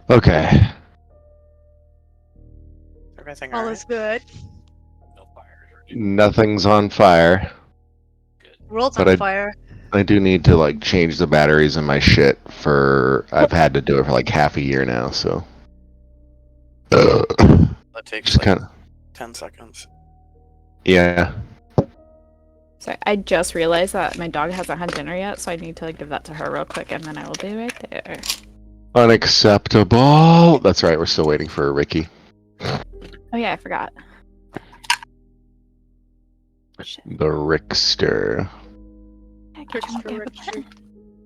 Okay. Everything All alright? is good. No fires. Nothing's on fire, Good. World's but on fire. I do need to like change the batteries in my shit for. I've had to do it for like half a year now, so. That takes Just like kind of. 10 seconds. Yeah. Sorry, I just realized that my dog hasn't had dinner yet, so I need to give that to her real quick, and then I will be right there. Unacceptable. That's right. We're still waiting for Ricky. Oh yeah, I forgot. Shit. The Rickster. Rickster.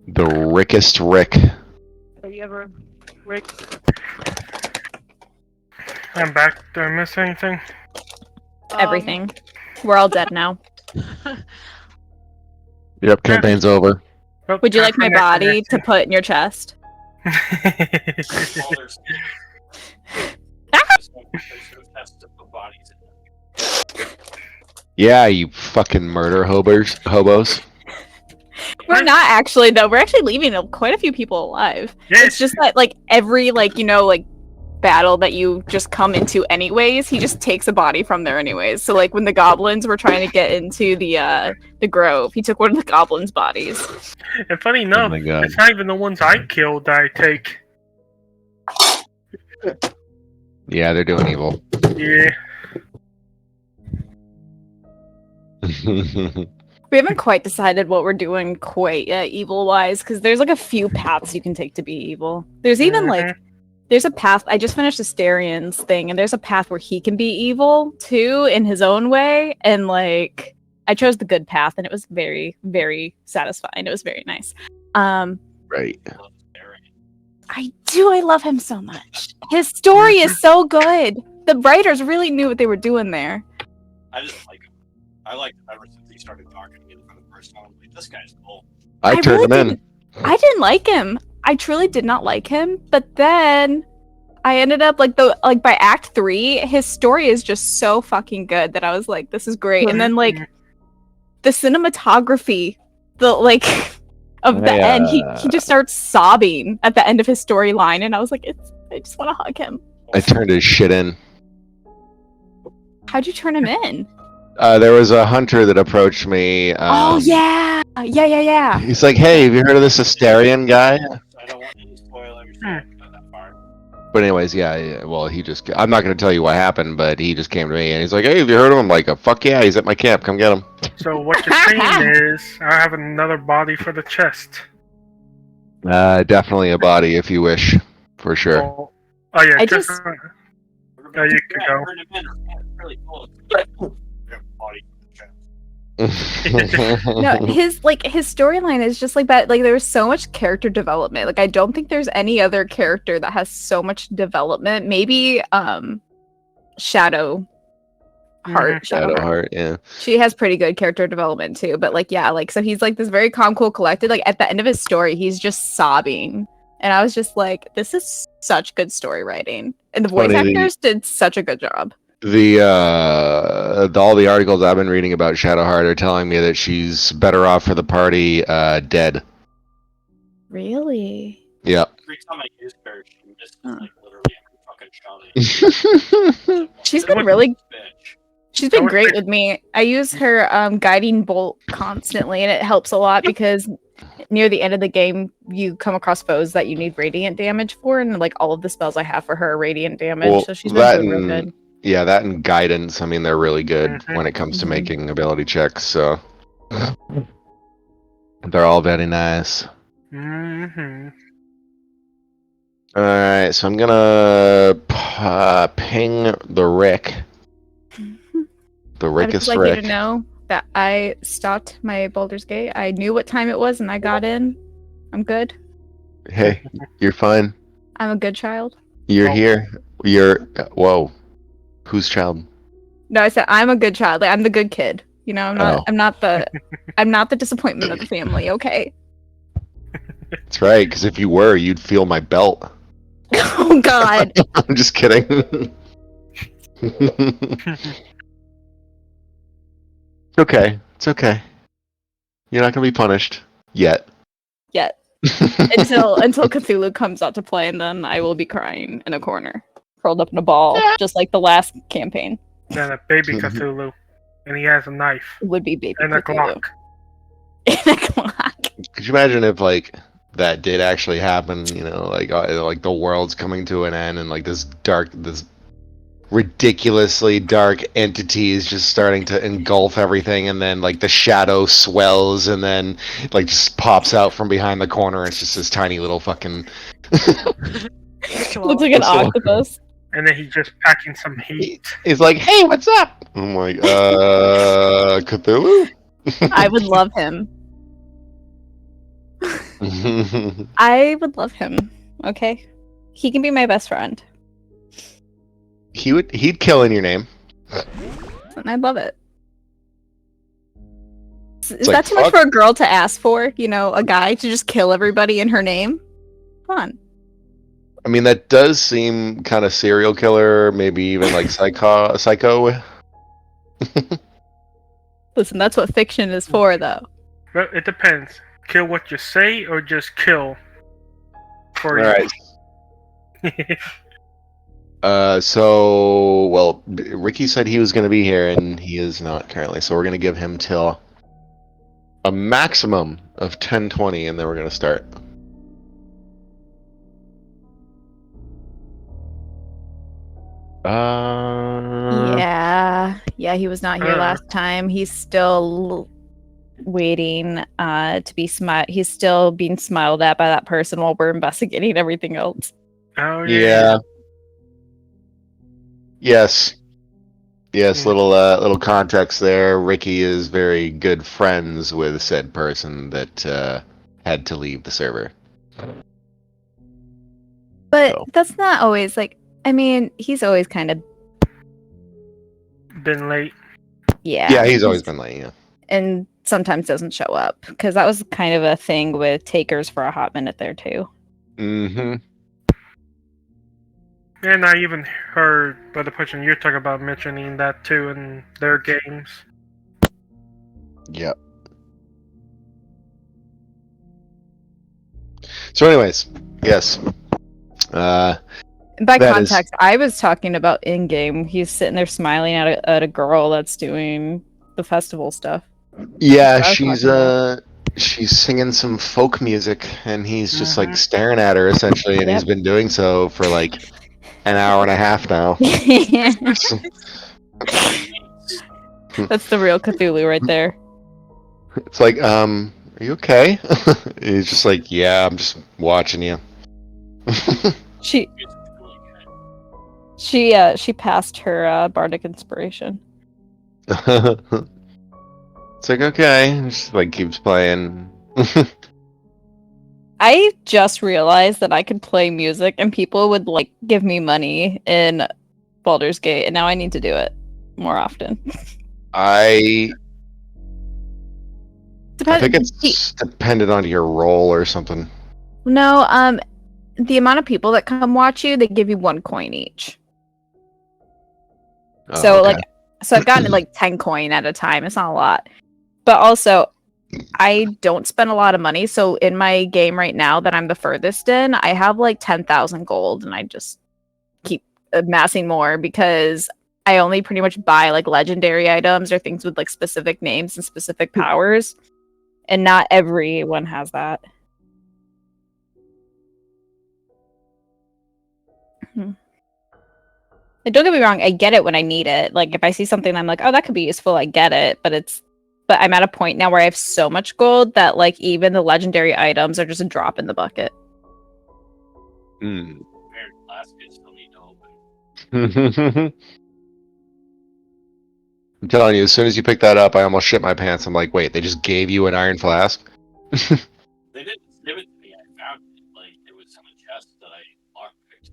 The Rickest Rick. Are you ever Rick? I'm back. Did I miss anything? Everything. We're all dead now. Yep, campaign's over. Oh, Would you time like for my next body to put in your chest? connection. All there's test to put bodies in. Yeah, you fucking murder hobos. We're not actually though. We're actually leaving quite a few people alive. Yes. It's just that like every battle that you just come into anyways, he just takes a body from there anyways. So like when the goblins were trying to get into the grove, he took one of the goblins' bodies. And funny enough, my God. it's not even the ones I killed that I take. Yeah, they're doing evil. Yeah. We haven't quite decided what we're doing quite yet, evil-wise, because there's like a few paths you can take to be evil. There's even there's a path. I just finished Asterian's thing, and there's a path where he can be evil too in his own way. And like, I chose the good path, and it was very, very satisfying. It was very nice. Right. I do. I love him so much. His story is so good. The writers really knew what they were doing there. I just like him. I liked him ever since he started talking to me for the first time. Like, this guy's cool. I turned him in. I didn't like him. I truly did not like him. But then I ended up by Act 3, his story is just so fucking good that I was like, this is great. And then like the cinematography, of the end, he just starts sobbing at the end of his storyline, and I was like, I just want to hug him. I turned his shit in. How'd you turn him in? There was a hunter that approached me. Oh yeah. He's like, "Hey, have you heard of this Asterian guy?" I don't want any spoilers. So I don't go that far. But anyways, yeah. Well, I'm not going to tell you what happened, but he just came to me and he's like, "Hey, have you heard of him?" I'm like, "Fuck yeah, he's at my camp. Come get him." So what you're saying is, I have another body for the chest. Definitely a body if you wish, for sure. Oh yeah, I just. just- Yeah, you can go. Turn him in. It's really cool. Body. No, his storyline is just like that. Like there was so much character development. Like I don't think there's any other character that has so much development. Maybe Shadow Heart. Shadowheart, yeah. She has pretty good character development too. But like yeah, like so he's like this very calm, cool, collected. Like at the end of his story, he's just sobbing. And I was just like, this is such good story writing. And the voice actors did such a good job. All the articles I've been reading about Shadowheart are telling me that she's better off for the party dead. Really? Yeah. Every time I use her, she misses like literally every fucking shot. She's been really Bitch. She's been great with me. I use her guiding bolt constantly, and it helps a lot because near the end of the game, you come across foes that you need radiant damage for, and like all of the spells I have for her are radiant damage, Well, so she's been doing real good. Yeah, that and guidance. I mean, they're really good when it comes to making ability checks. So they're all very nice. Mm-hmm. All right, so I'm gonna ping the Rick. The I would Rickest just like Rick. you to know that I stopped my Baldur's Gate. I knew what time it was, and I got in. I'm good. Hey, you're fine. I'm a good child. You're here. Whoa. Whose child? No, I said I'm a good child. Like, I'm the good kid. You know, I'm not. Oh. I'm not the disappointment of the family. Okay. That's right, because if you were, you'd feel my belt. Oh God. I'm just kidding. Okay, it's okay. You're not gonna be punished yet. Yet. until Cthulhu comes out to play, and then I will be crying in a corner, curled up in a ball, just like the last campaign. Then a baby Cthulhu, and he has a knife It would be baby and a Cthulhu. Glock. And a Glock. Could you imagine if like that did actually happen? You know, like the world's coming to an end, and like this ridiculously dark entity is just starting to engulf everything, and then like the shadow swells, and then like just pops out from behind the corner. And it's just this tiny little fucking. Looks like an octopus. And then he's just packing some heat. He's like, "Hey, what's up?" I'm like, Cthulhu. I would love him. I would love him. Okay, he can be my best friend. He'd kill in your name. And I'd love it. Is like, that too much for a girl to ask for? You know, a guy to just kill everybody in her name? Come on. I mean, that does seem kind of serial killer, maybe even like psycho. Listen, that's what fiction is for, though. Well, it depends. Kill what you say, or just kill. For All right. you. Well, Ricky said he was going to be here, and he is not currently. So we're going to give him till a maximum of 10:20, and then we're going to start. Yeah, he was not here last time. He's still waiting to be He's still being smiled at by that person while we're investigating everything else. Oh Yeah. Yes. Little context there. Ricky is very good friends with said person that had to leave the server. But So. that's not always like. I mean, he's always kind of Been late. Yeah, he's always been late. Yeah. And sometimes doesn't show up, because that was kind of a thing with takers for a hot minute there too. Mm-hmm. And I even heard by the person you're talking about mentioning that too in their games. Yep. So, anyways, yes. By That context, I was talking about in-game. He's sitting there smiling at a girl that's doing the festival stuff. Yeah, That's what I was talking she's singing some folk music, and he's just like Mhm. staring at her essentially, and he's been doing so for like an hour and a half now. That's the real Cthulhu right there. It's like, are you okay? He's just like, yeah, I'm just watching you. She passed her bardic inspiration. It's like, okay, just like keeps playing. I just realized that I could play music and people would like give me in Baldur's Gate, and now I need to do it more often. I Depends. think it's dependent on your role or something. No, the amount of people that come watch you, they give you 1 coin each. Oh, So okay. I've gotten like 10 coin at a time. It's not a lot. But also, I don't spend a lot of money. So in my game right now that I'm the furthest in, I have like 10,000 gold, and I just keep amassing more because I only pretty much buy like legendary items or things with like specific names and specific powers. And not everyone has that. And don't get me wrong, I get it when I need it. Like if I see something I'm like, oh, that could be useful, I get it. But I'm at a point now where I have so much gold that like even the legendary items are just a drop in the bucket. Mm. Very last bit still need to open. I'm telling you, as soon as you pick that up, I almost shit my pants. I'm like, wait, they just gave you an iron flask? They didn't give it to me. I found it. Like it was in a chest that I lockpicked.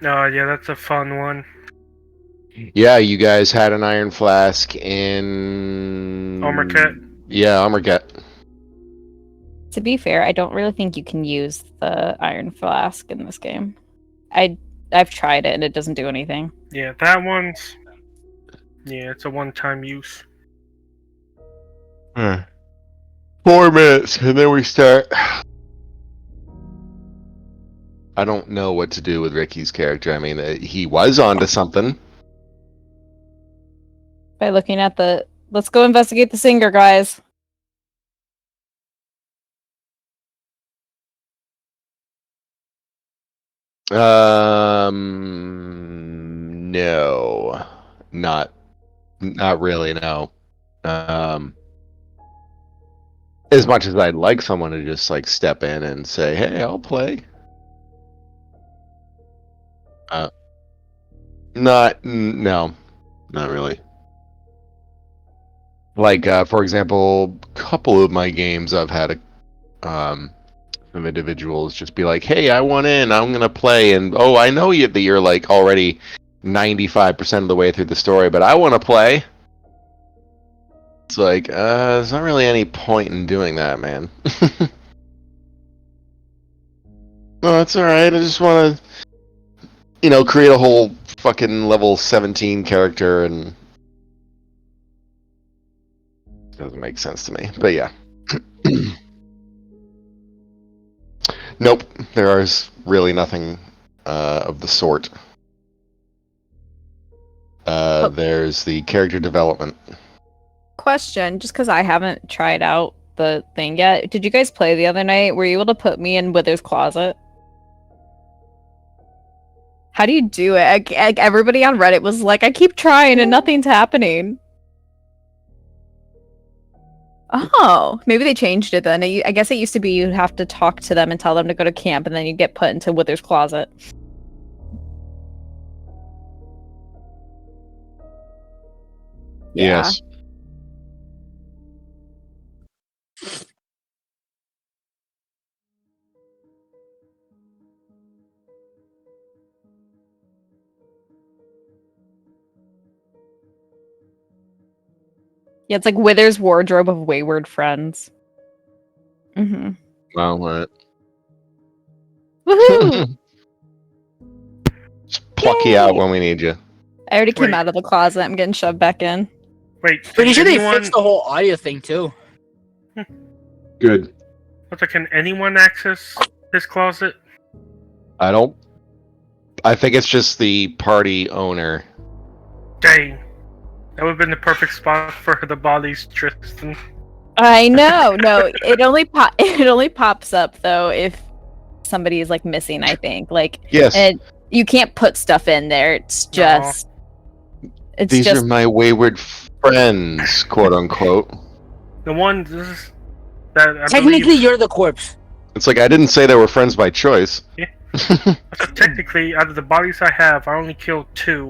Oh, yeah, that's a fun one. Yeah, you guys had an iron flask in... Omerket? Yeah, Omerket. To be fair, I don't really think you can use the iron flask in this game. I've tried it and it doesn't do anything. Yeah, that one's... Yeah, it's a one-time use. 4 minutes, and then we start. I don't know what to do with Ricky's character. I mean, he was onto something. By looking at the... Let's go investigate the singer, guys. No, not really. No. As much as I'd like someone to just like step in and say, "Hey, I'll play." No, not really. Like, for example, a couple of my games I've had some individuals just be like, "Hey, I want in. I'm gonna play," and I know that you're like already 95% of the way through the story, but I want to play. It's like, there's not really any point in doing that, man. No, it's all right. I just want to, create a whole fucking level 17 character, and it doesn't make sense to me. But yeah. Nope, there is really nothing of the sort. There's the character development. Question, just because I haven't tried out the thing yet. Did you guys play the other night? Were you able to put me in Wither's closet? How do you do it? Everybody on Reddit was like, I keep trying and nothing's happening. Oh, maybe they changed it then. I guess it used to be you'd have to talk to them and tell them to go to camp, and then you get put into Wither's closet. Yeah. Yes. Yeah, it's like Wither's wardrobe of wayward friends. Mm-hmm. Well, what? Woohoo! Just pluck you out when we need you. I already came Wait. out of the closet. I'm getting shoved back in. Wait, Pretty sure anyone... they fixed the whole audio thing too. Good. Can anyone access this closet? I think it's just the party owner. Dang. That would have been the perfect spot for the bodies, Tristan. I know. No, it only pops up though if somebody is like missing. I think Yes. and you can't put stuff in there. It's just These are my wayward friends, quote unquote. The ones that I Technically, believe, you're the corpse. It's like I didn't say they were friends by choice. Yeah. So technically, out of the bodies I have, I only killed 2.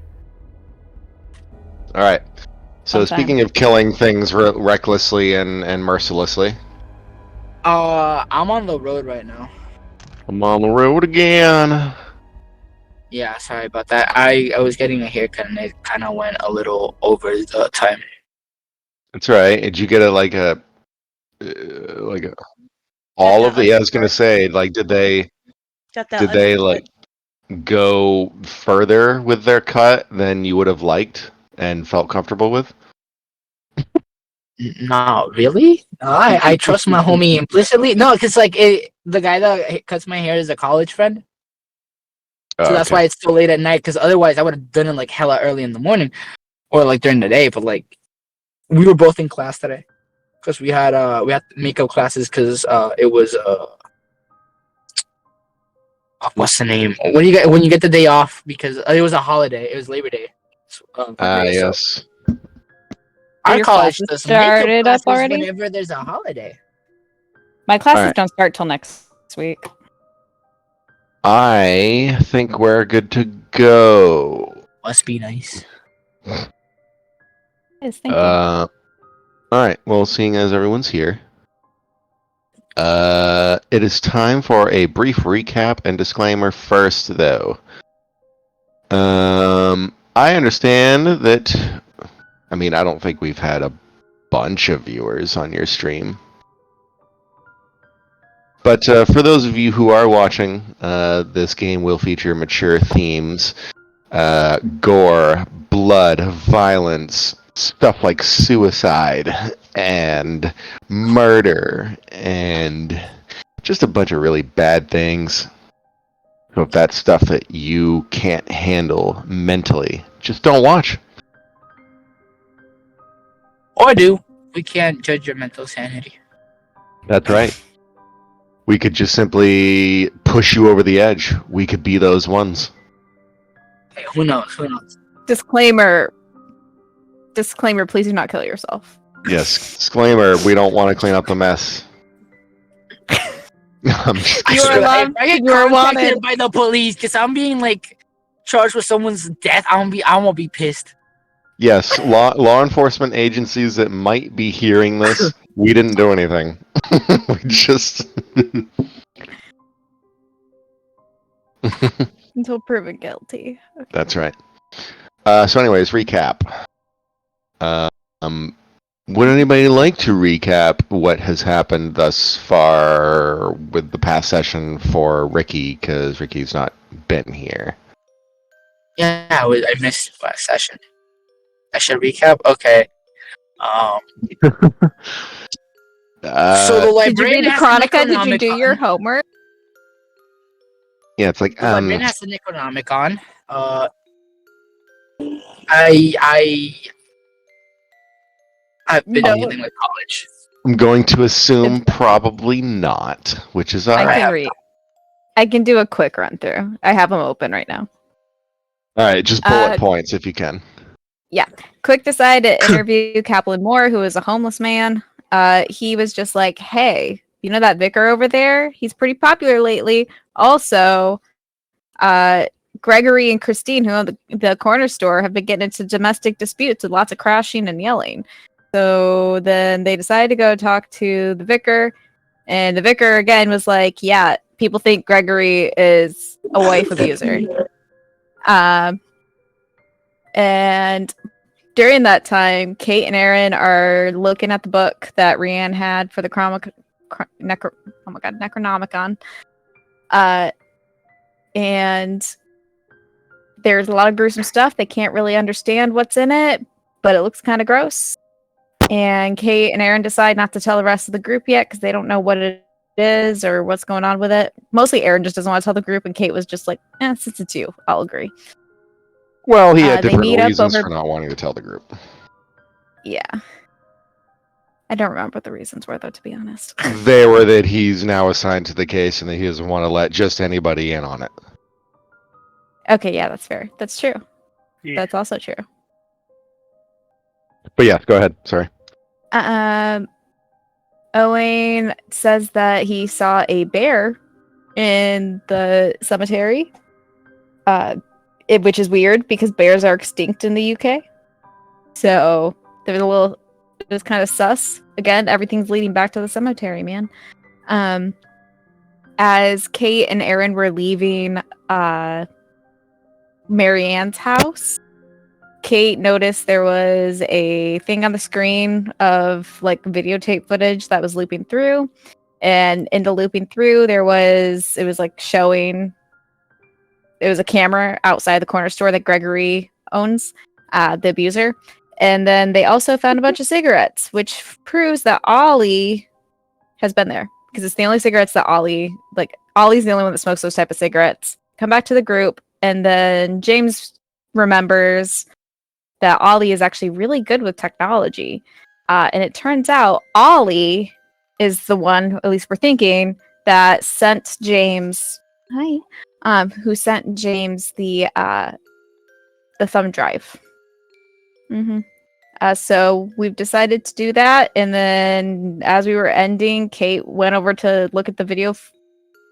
All right. So Sometime. speaking of killing things recklessly and mercilessly, I'm on the road right now. I'm on the road again. Yeah, sorry about that. I was getting a haircut and it kind of went a little over the time. That's right. Did you get all of the? Yeah, I was gonna say, did they Got that did they undercut. go further with their cut than you would have liked and felt comfortable with? No, really? No, I trust my homie implicitly. No, because the guy that cuts my hair is a college friend. So that's why it's so late at night, because otherwise I would have done it hella early in the morning or during the day. But we were both in class today because we had makeup classes because it was what's the name when you get the day off because it was a holiday. It was Labor Day. Yes. Our Your college classes does started makeup up classes already? whenever there's a holiday. My classes Alright. don't start till next week. I think we're good to go. Must be nice. Yes, thank you. All right. Well, seeing as everyone's here, it is time for a brief recap and disclaimer first, though. I understand that. I mean, I don't think we've had a bunch of viewers on your stream. But for those of you who are watching, this game will feature mature themes, gore, blood, violence, stuff like suicide, and murder, and just a bunch of really bad things. So if that's stuff that you can't handle mentally, just don't watch. Or do. We can't judge your mental sanity. That's right. We could just simply push you over the edge. We could be those ones. Hey, who knows? Who knows? Disclaimer. Please do not kill yourself. Yes. Disclaimer: we don't want to clean up the mess. I'm just I You kidding. are swear, loved. if I get You are contacted wanted. by the police because I'm being like charged with someone's death, I'm gonna be pissed. Yes, law enforcement agencies that might be hearing this, we didn't do anything. We just Until proven guilty. Okay. That's right. So anyways, recap. Would anybody like to recap what has happened thus far with the past session for Ricky? Because Ricky's not been here. Yeah, I missed last session. I should recap. Okay. So the Did you librarian read the has the Chronica? Did you do your Necronomicon. homework? Yeah, it's like The librarian has the Necronomicon. I've been No. dealing with college. I'm going to assume probably not, which is I alright. can read. I can do a quick run through. I have them open right now. Alright, just bullet points if you can. Quick decided to interview Kaplan Moore, who is a homeless man. He was just like, hey, you know that vicar over there? He's pretty popular lately. Also, Gregory and Christine, who own the corner store, have been getting into domestic disputes with lots of crashing and yelling. So then they decided to go talk to the vicar. And the vicar, again, was like, yeah, people think Gregory is a wife abuser. And during that time, Kate and Aaron are looking at the book that Rianne had for the Necronomicon. And there's a lot of gruesome stuff. They can't really understand what's in it, but it looks kind of gross. And Kate and Aaron decide not to tell the rest of the group yet because they don't know what it is or what's going on with it. Mostly Aaron just doesn't want to tell the group, and Kate was just like, since it's you, I'll agree. Well, he had they different meet up reasons over- for not wanting to tell the group. Yeah. I don't remember what the reasons were, though, to be honest. They were that he's now assigned to the case and that he doesn't want to let just anybody in on it. Okay, yeah, that's fair. That's true. Yeah. That's also true. But yeah, go ahead. Sorry. Owain says that he saw a bear in the cemetery, which is weird because bears are extinct in the UK. So it was kind of sus. Again, everything's leading back to the cemetery, man. As Kate and Aaron were leaving Marianne's house, Kate noticed there was a thing on the screen of like videotape footage that was looping through, and in the looping through it was like showing it was a camera outside the corner store that Gregory owns, the abuser. And then they also found a bunch of cigarettes, which proves that Olli has been there because it's the only cigarettes that Ollie's the only one that smokes those type of cigarettes. Come back to the group, and then James remembers that Olli is actually really good with technology. And it turns out Olli is the one, at least we're thinking, that sent James who sent James the thumb drive. So we've decided to do that, and then as we were ending, Kate went over to look at the video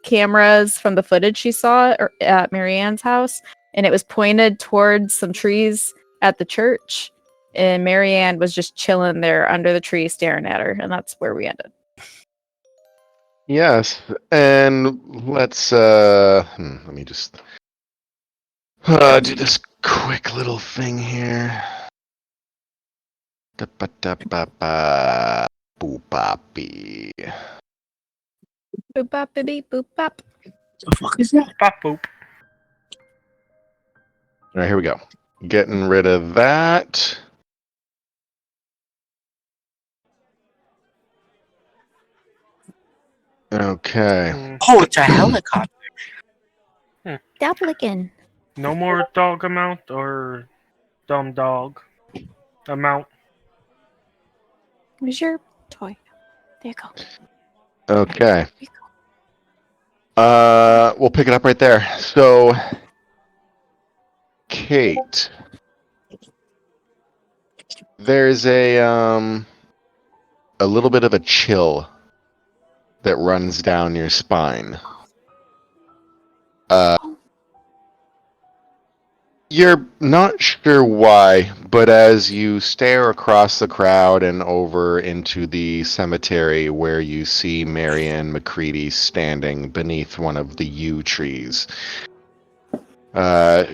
cameras from the footage she saw at Marianne's house, and it was pointed towards some trees at the church, and Marianne was just chilling there under the tree staring at her, and that's where we ended. Yes, and let's let me just do this quick little thing here. Boop-a-boppy. Boop bop beep boop bop. The fuck is that? Pop boop. All right, here we go. Getting rid of that. Okay. Oh, it's a helicopter. Doppelganger. No more dog amount or dumb dog amount. Where's your toy? There you go. Okay. We'll pick it up right there. So, Kate, there's a little bit of a chill that runs down your spine. You're not sure why, but as you stare across the crowd and over into the cemetery where you see Marianne McCready standing beneath one of the yew trees, you're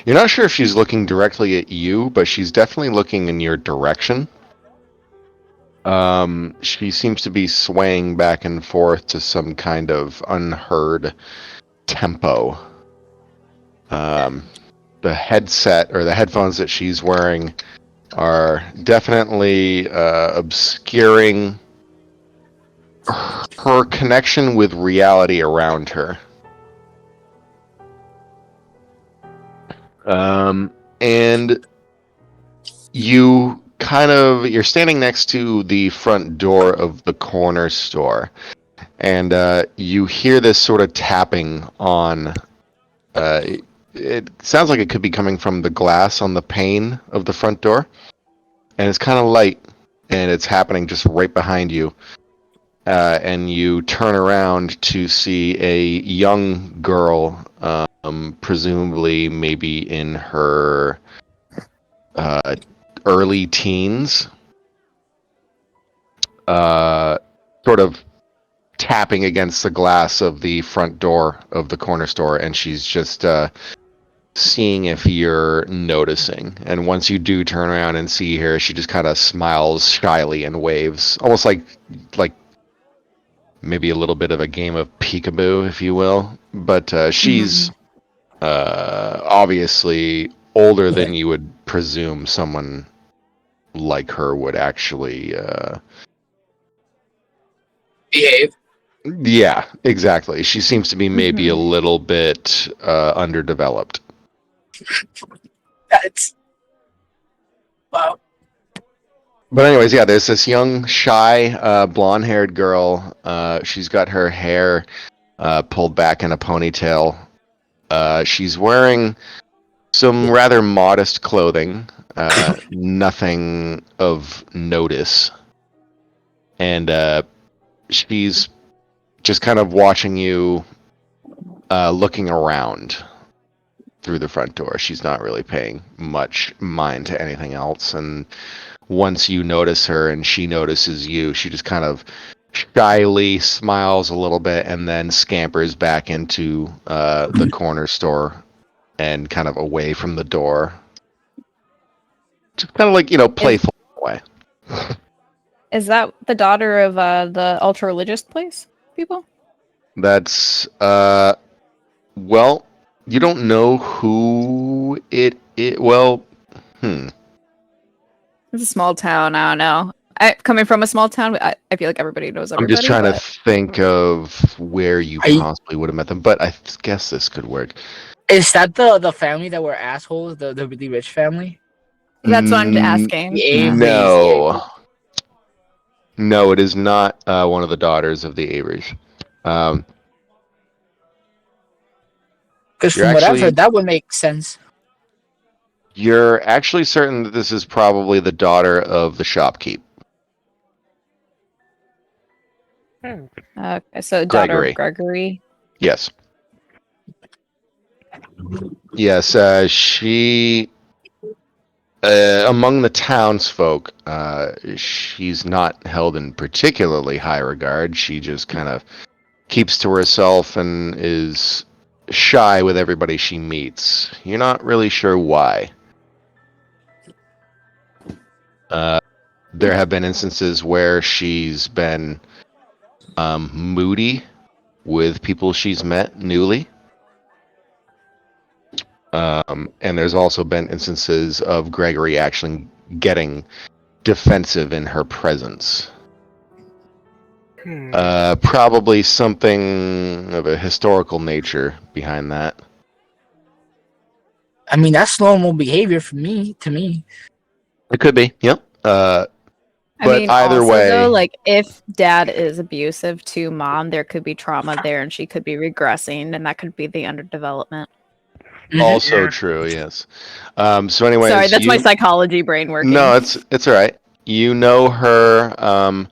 not sure if she's looking directly at you, but she's definitely looking in your direction. She seems to be swaying back and forth to some kind of unheard tempo. The headset or the headphones that she's wearing are definitely obscuring her connection with reality around her. And you're standing next to the front door of the corner store, and you hear this sort of tapping on. It sounds like it could be coming from the glass on the pane of the front door, and it's kind of light, and it's happening just right behind you. And you turn around to see a young girl, presumably maybe in her early teens, sort of tapping against the glass of the front door of the corner store, and she's just seeing if you're noticing. And once you do turn around and see her, she just kind of smiles shyly and waves, almost like maybe a little bit of a game of peekaboo, if you will. But she's obviously older than you would presume someone like her would actually Behave. Yeah, exactly. She seems to be maybe a little bit underdeveloped. That's wow. But anyways, yeah, there's this young, shy, blonde-haired girl. She's got her hair pulled back in a ponytail. She's wearing some rather modest clothing, nothing of notice. And she's just kind of watching you, looking around through the front door. She's not really paying much mind to anything else. And once you notice her and she notices you, she just kind of shyly smiles a little bit and then scampers back into the corner store and kind of away from the door. Just kind of like, playful way. Is that the daughter of the ultra-religious place people? That's, well, you don't know who it is. Well, It's a small town. I don't know. Coming from a small town, I feel like everybody knows everybody. I'm just trying but... to think of where you possibly would have met them, but I guess this could work. Is that the family that were assholes? The really rich family? That's what I'm asking. No. No, it is not one of the daughters of the Averys. Because from what I've heard, that would make sense. You're actually certain that this is probably the daughter of the shopkeep. Okay, so daughter of Gregory. Yes. Yes, she... among the townsfolk, she's not held in particularly high regard. She just kind of keeps to herself and is shy with everybody she meets. You're not really sure why. There have been instances where she's been moody with people she's met newly. And there's also been instances of Gregory actually getting defensive in her presence. Probably something of a historical nature behind that. I mean, that's normal behavior to me. It could be, yep. I But mean, either also way, though, like if dad is abusive to mom, there could be trauma there, and she could be regressing, and that could be the underdevelopment. also Yeah. true, yes. So anyways, Sorry, that's my psychology brain working. No, it's all right. You know her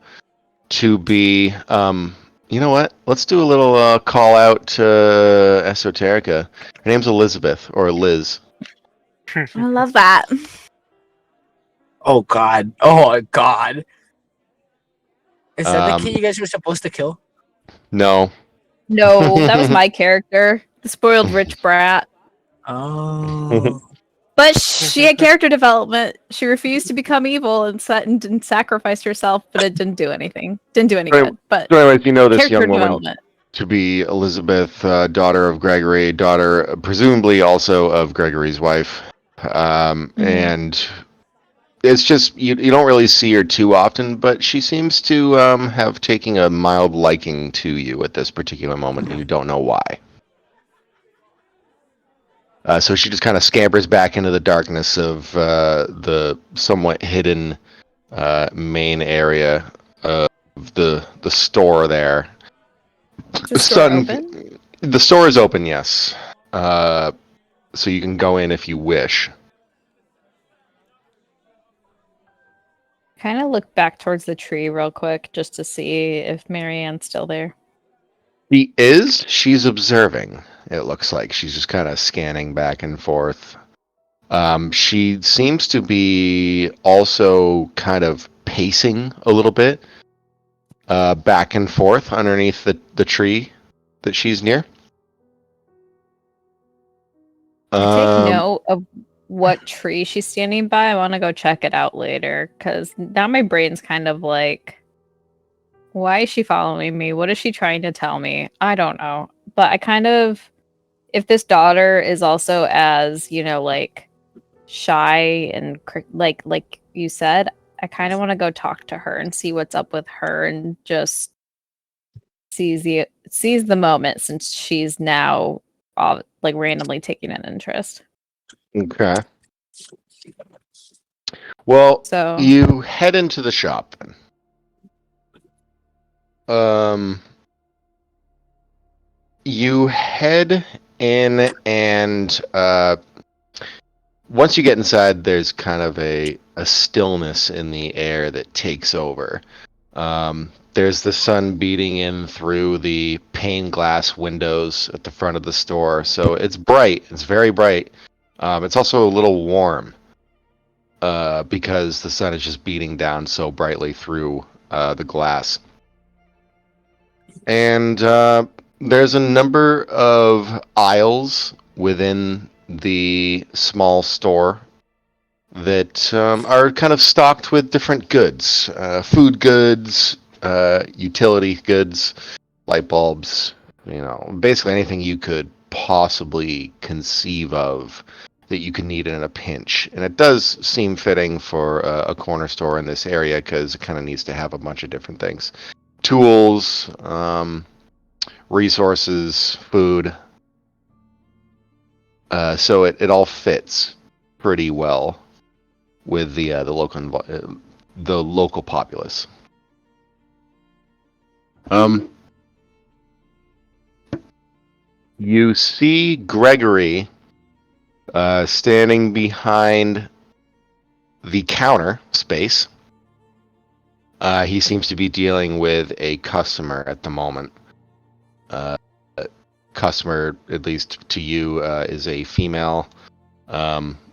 to be you know what? Let's do a little call out to Esoterica. Her name's Elizabeth or Liz. I love that. Oh God. Oh God. Is that the Um, kid you guys were supposed to kill? No. No, that was my character, the spoiled rich brat. Oh. But she had character development. She refused to become evil and sacrificed herself, but it didn't do anything. Didn't do any Right. good. But So anyways, you know this character young woman development. to be Elizabeth, daughter of Gregory, daughter presumably also of Gregory's wife. And it's just you don't really see her too often, but she seems to have taken a mild liking to you at this particular moment, and you don't know why. So she just kind of scampers back into the darkness of the somewhat hidden main area of the store there. Is the store open? The store is open, yes. So you can go in if you wish. Kind of look back towards the tree real quick just to see if Marianne's still there. She is. She's observing. It looks like she's just kind of scanning back and forth. She seems to be also kind of pacing a little bit, back and forth underneath the tree that she's near. I take note of what tree she's standing by. I want to go check it out later because now my brain's kind of like, why is she following me? What is she trying to tell me? I don't know. But I kind of, if this daughter is also as, like shy and like you said, I kind of want to go talk to her and see what's up with her and just seize the moment since she's now like randomly taking an interest. Okay. Well, So you head into the shop then. You head in and once you get inside, there's kind of a stillness in the air that takes over. There's the sun beating in through the pane glass windows at the front of the store, so it's bright. It's very bright. It's also a little warm because the sun is just beating down so brightly through the glass. And there's a number of aisles within the small store that are kind of stocked with different goods, food goods, utility goods, light bulbs, basically anything you could possibly conceive of that you could need in a pinch. And it does seem fitting for a corner store in this area because it kind of needs to have a bunch of different things. Tools, resources, food. So it all fits pretty well with the local populace. You see Gregory standing behind the counter space. He seems to be dealing with a customer at the moment. Customer, at least to you, is a female,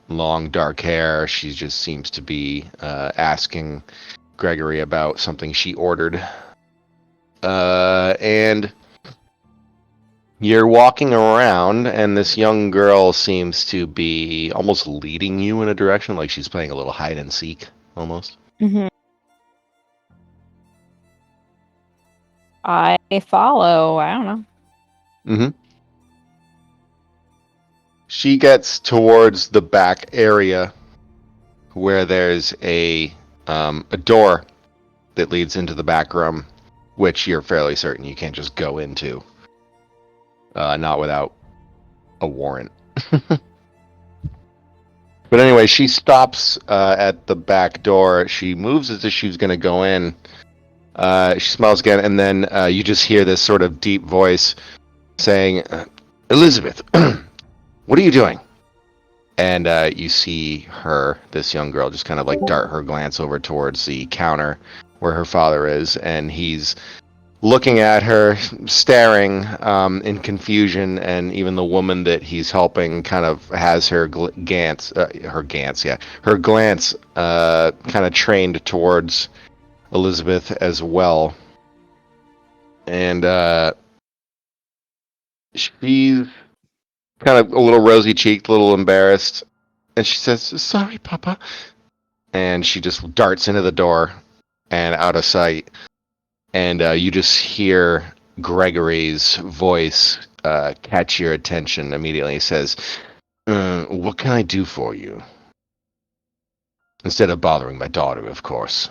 long dark hair. She just seems to be asking Gregory about something she ordered. And you're walking around, and this young girl seems to be almost leading you in a direction, like she's playing a little hide and seek, almost. Mm-hmm. I follow. I don't know. Mm-hmm. She gets towards the back area where there's a door that leads into the back room, which you're fairly certain you can't just go into, not without a warrant. But anyway, she stops at the back door. She moves as if she's going to go in. She smells again, and then you just hear this sort of deep voice saying, Elizabeth, what are you doing? And you see her, this young girl, just kind of like dart her glance over towards the counter where her father is, and he's looking at her, staring in confusion, and even the woman that he's helping kind of has her glance kind of trained towards Elizabeth as well. And she's kind of a little rosy-cheeked, a little embarrassed, and she says, "Sorry, Papa," and she just darts into the door and out of sight. And you just hear Gregory's voice catch your attention immediately. He says, "What can I do for you?" Instead of bothering my daughter, of course.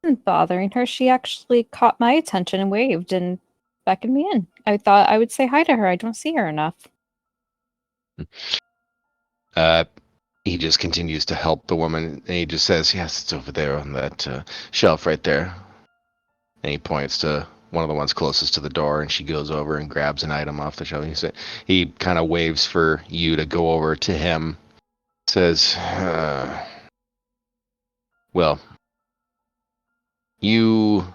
Wasn't bothering her. She actually caught my attention and waved and beckoned me in. I thought I would say hi to her. I don't see her enough. He just continues to help the woman, and he just says, "Yes, it's over there on that shelf right there." And he points to one of the ones closest to the door, and she goes over and grabs an item off the shelf. He kind of waves for you to go over to him. Says, "Well, you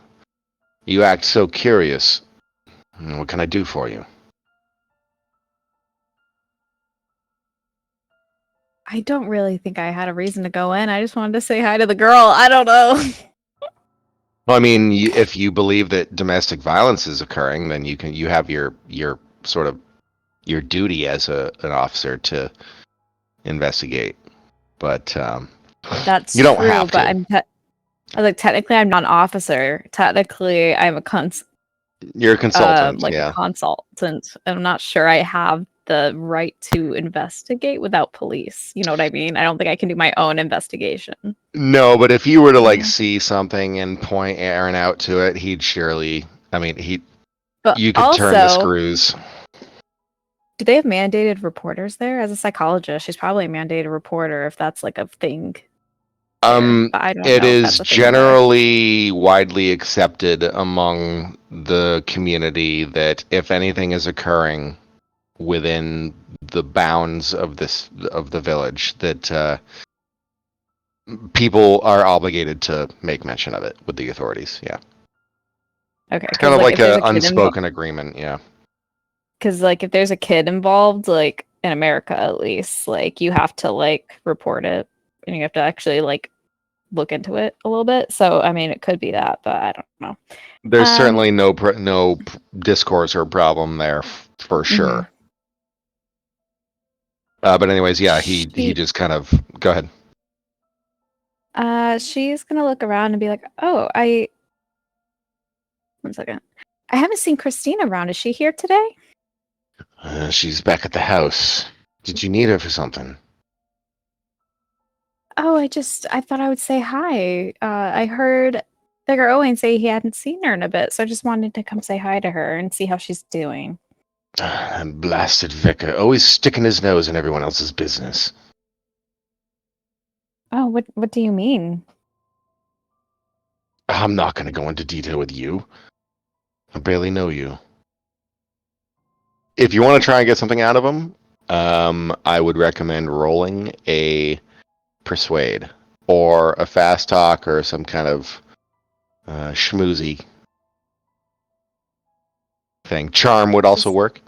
act so curious. What can I do for you?" I don't really think I had a reason to go in. I just wanted to say hi to the girl. I don't know. Well, I mean, if you believe that domestic violence is occurring, then you have your sort of your duty as an officer to investigate. But That's you don't true, have but to. technically I'm not an officer. Technically I'm a You're a consultant, like a yeah. consultant. I'm not sure I have the right to investigate without police. You know what I mean? I don't think I can do my own investigation. No, but if you were to like Yeah. see something and point Aaron out to it, he'd surely. I mean, But you could turn the screws. Do they have mandated reporters there? As a psychologist, she's probably a mandated reporter if that's like a thing. But I don't It know if is that's a thing there. generally widely accepted among the community that if anything is occurring within the bounds of the village, that people are obligated to make mention of it with the authorities. Yeah, Okay, it's kind of like like if there's an a kid unspoken agreement. Yeah. because like if there's a kid involved, like in America at least, like you have to like report it and you have to actually like look into it a little bit. So I mean, it could be that, but I don't know. There's certainly no discourse or problem there for sure. But anyways, yeah, he just kind of go ahead. She's gonna look around and be like, "Oh, one second. I haven't seen Christina around. Is she here today?" She's back at the house. Did you need her for something? Oh, I thought I would say hi. I heard Vicar Owen say he hadn't seen her in a bit, so I just wanted to come say hi to her and see how she's doing. And blasted vicar, always sticking his nose in everyone else's business. Oh, what do you mean? I'm not going to go into detail with you. I barely know you. If you want to try and get something out of him, I would recommend rolling a persuade or a fast talk or some kind of schmoozy thing. Charm would also work.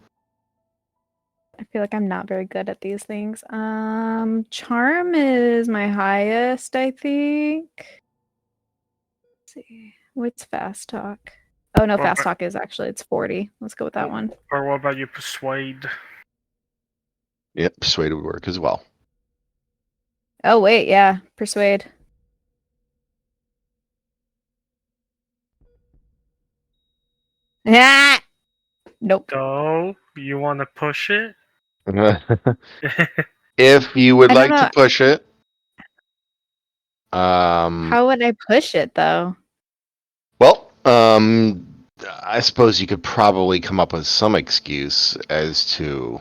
I feel like I'm not very good at these things. Charm is my highest, I think. Let's see. What's fast talk? Oh no, fast talk is actually it's 40. Let's go with that one. Or what about you persuade? Yep, persuade would work as well. Oh wait, yeah, persuade. Ah! Nope. So, you want to push it? If you would like to push it, How would I push it though? Well, I suppose you could probably come up with some excuse as to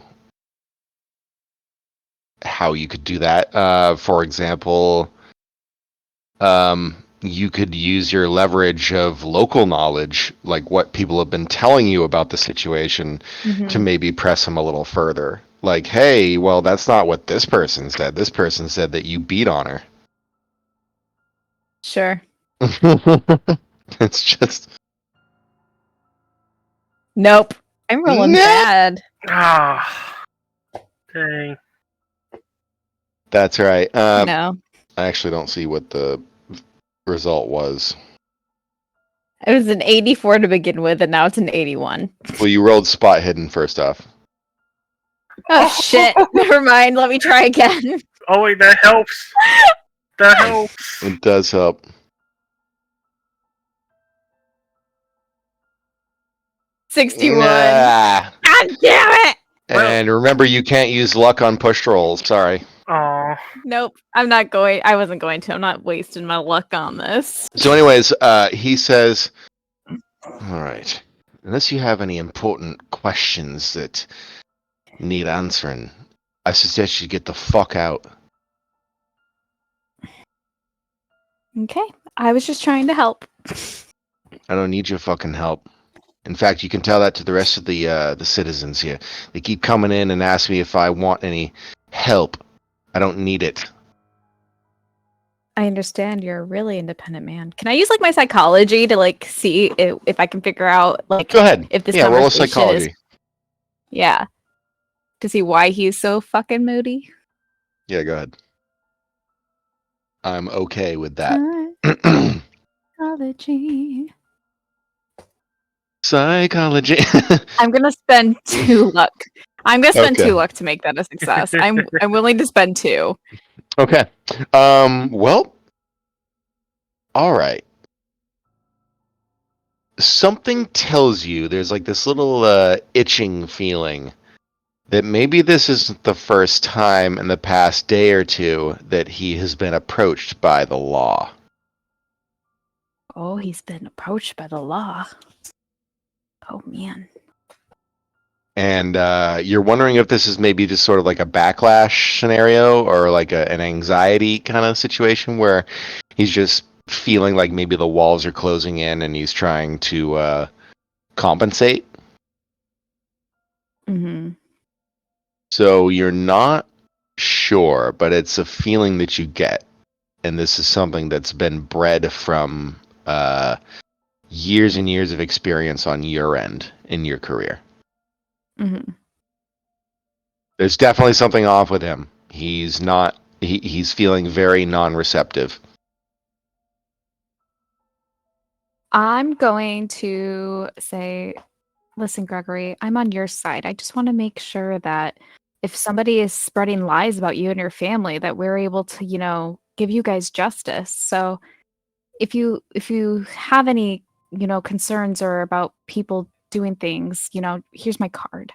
how you could do that. For example, you could use your leverage of local knowledge, like what people have been telling you about the situation, to maybe press them a little further. Like, hey, well, that's not what this person said. This person said that you beat on her. Sure. It's just Nope. I'm rolling Nah. bad. Ah, dang. that's right. No. I actually don't see what the result was. It was an 84 to begin with, and now it's an 81. Well, you rolled spot hidden first off. Oh, shit. Never mind. Let me try again. Oh wait, that helps. That helps. It does help. 61. Nah. God damn it! And remember, you can't use luck on push rolls. Sorry. Oh, Nope. I'm not going. I wasn't going to. I'm not wasting my luck on this. So, anyways, he says, "All right. Unless you have any important questions that need answering, I suggest you get the fuck out." Okay. I was just trying to help. I don't need your fucking help. In fact, you can tell that to the rest of the citizens here. They keep coming in and asking me if I want any help. I don't need it. I understand you're a really independent man. Can I use like my psychology to like see if I can figure out like Go ahead. if this Yeah, roll a conversation psychology. is yeah to see why he's so fucking moody. Yeah, go ahead. I'm okay with that. Psychology. Psychology. I'm gonna spend 2 luck. I'm gonna spend Okay. 2 luck to make that a success. I'm willing to spend 2. Okay. Well. All right. Something tells you there's like this little itching feeling that maybe this isn't the first time in the past day or two that he has been approached by the law. Oh, he's been approached by the law. Oh man. And you're wondering if this is maybe just sort of like a backlash scenario or like an anxiety kind of situation where he's just feeling like maybe the walls are closing in and he's trying to compensate. Mm-hmm. So you're not sure, but it's a feeling that you get. And this is something that's been bred from years and years of experience on your end in your career. Mm-hmm. There's definitely something off with him. He's not. He's feeling very non-receptive. I'm going to say, listen, Gregory, I'm on your side. I just want to make sure that if somebody is spreading lies about you and your family, that we're able to, give you guys justice. So if you have any, concerns or about people doing things, here's my card.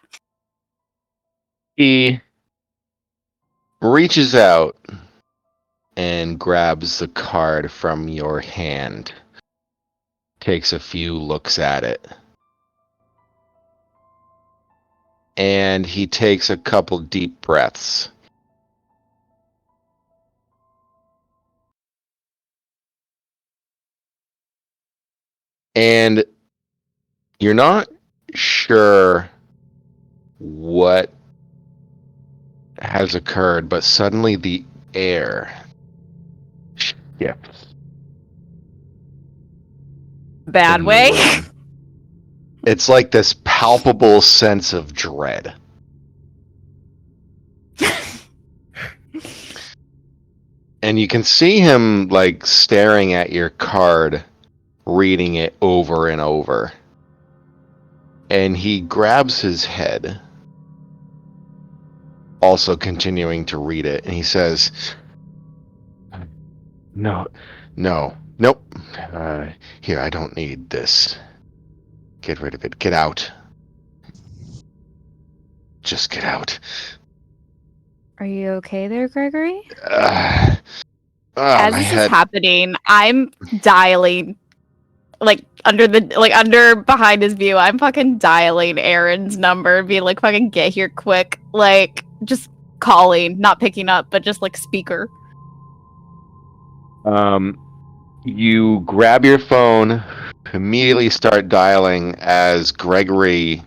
He reaches out and grabs the card from your hand. Takes a few looks at it. And he takes a couple deep breaths. And you're not sure what has occurred, but suddenly the air shifts. Bad in the way. room. It's like this palpable sense of dread. And you can see him like staring at your card, reading it over and over. And he grabs his head, also continuing to read it, and he says, nope. Here, I don't need this. Get rid of it. Get out. Just get out. Are you okay there, Gregory? As my this head. is happening, I'm dialing under behind his view. I'm fucking dialing Aaron's number, being like, fucking get here quick. Like, just calling, not picking up, but just like speaker. You grab your phone, immediately start dialing as Gregory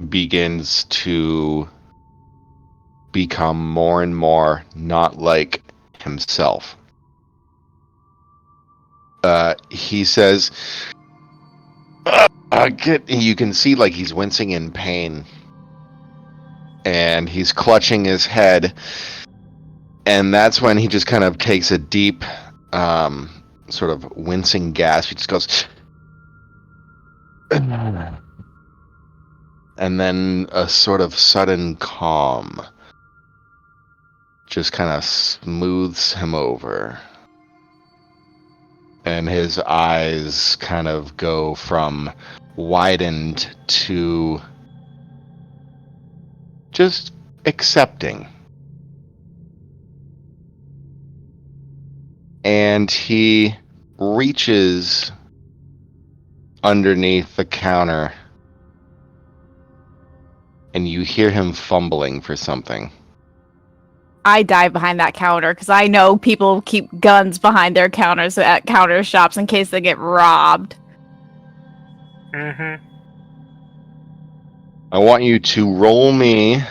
begins to become more and more not like himself. He says, you can see like he's wincing in pain, and he's clutching his head, and that's when he just kind of takes a deep, sort of wincing gasp. He just goes, and then a sort of sudden calm just kind of smooths him over. And his eyes kind of go from widened to just accepting. And he reaches underneath the counter, and you hear him fumbling for something. I dive behind that counter because I know people keep guns behind their counters at counter shops in case they get robbed. Mm-hmm. I want you to roll me,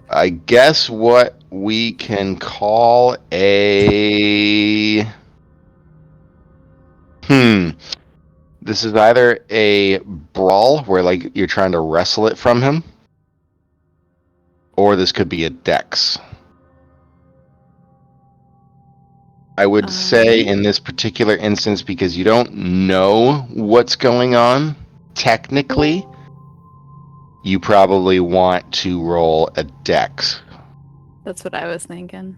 I guess, what we can call a... This is either a brawl, where like you're trying to wrestle it from him, or this could be a dex. I would say in this particular instance, because you don't know what's going on, technically, you probably want to roll a dex. That's what I was thinking.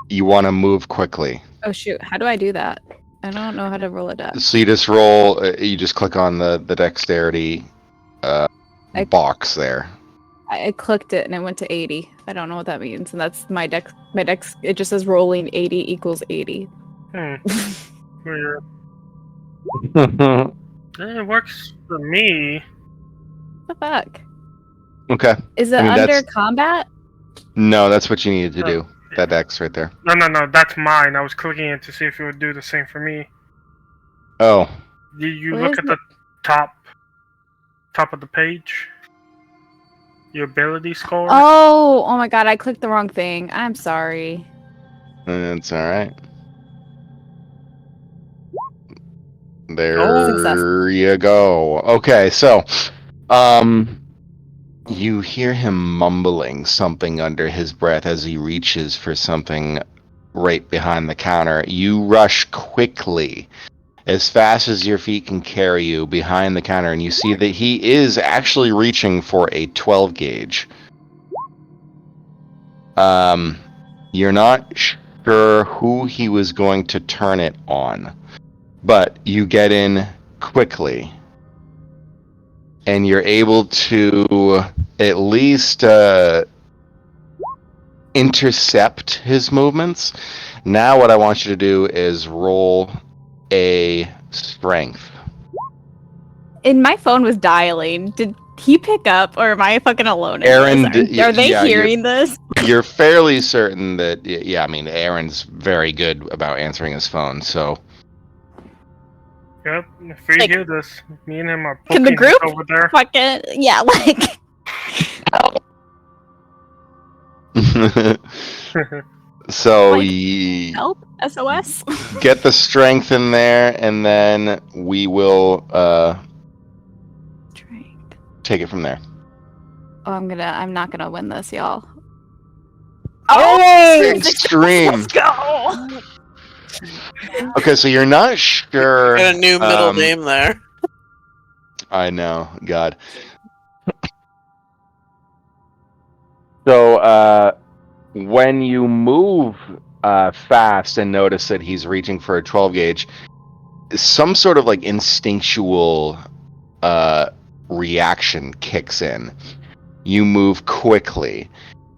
You want to move quickly. Oh shoot, how do I do that? I don't know how to roll a dex. So you just roll, you just click on the dexterity box there. I clicked it and it went to 80. I don't know what that means, and that's my dex. My dex, it just says rolling 80 equals 80. Weird. It works for me. What the fuck? Okay. Is it I mean, under that's- combat? No, that's what you needed to do. That dex right there. No, that's mine. I was clicking it to see if it would do the same for me. Oh. You Where look is at the top of the page. Your ability score. Oh my god, I clicked the wrong thing. I'm sorry. That's alright. There Success. you go. Okay, so you hear him mumbling something under his breath as he reaches for something right behind the counter. You rush quickly, as fast as your feet can carry you, behind the counter, and you see that he is actually reaching for a 12 gauge. You're not sure who he was going to turn it on, but you get in quickly, and you're able to at least intercept his movements. Now what I want you to do is roll a strength. And my phone was dialing. Did he pick up, or am I fucking alone in Aaron, this? Are they hearing this? You're fairly certain that, yeah, I mean, Aaron's very good about answering his phone, so... Yep, if we Like, hear this, me and him are Can the poking group over there. fucking yeah, like So Like- help SOS? get the strength in there, and then we will Strength. take it from there. Oh, I'm not gonna win this, y'all. Oh, extreme. Let's go. Okay, so you're not sure. Got a new middle name there. I know, God. So, when you move fast and notice that he's reaching for a 12 gauge, some sort of like instinctual reaction kicks in. You move quickly.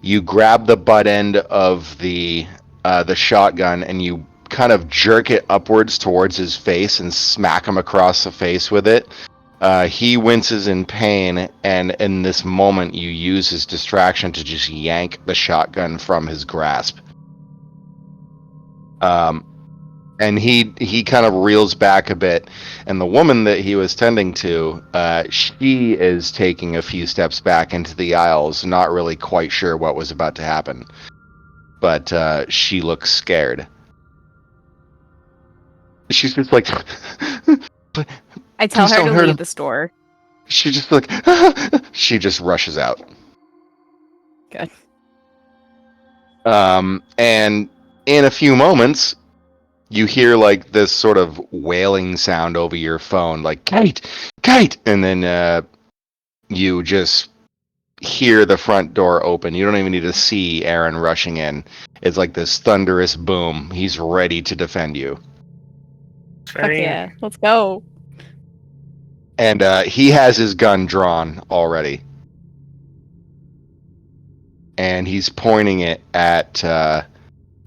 You grab the butt end of the shotgun and you kind of jerk it upwards towards his face and smack him across the face with it. He winces in pain, and in this moment, you use his distraction to just yank the shotgun from his grasp. And he kind of reels back a bit, and the woman that he was tending to, she is taking a few steps back into the aisles, not really quite sure what was about to happen. But she looks scared. She's just like... I tell Please her don't to hurt leave him. the store. She just like... She just rushes out. Good. And in a few moments, you hear like this sort of wailing sound over your phone, like Kate, Kate, and then you just hear the front door open. You don't even need to see Aaron rushing in. It's like this thunderous boom. He's ready to defend you. Fuck yeah, let's go. And he has his gun drawn already. And he's pointing it at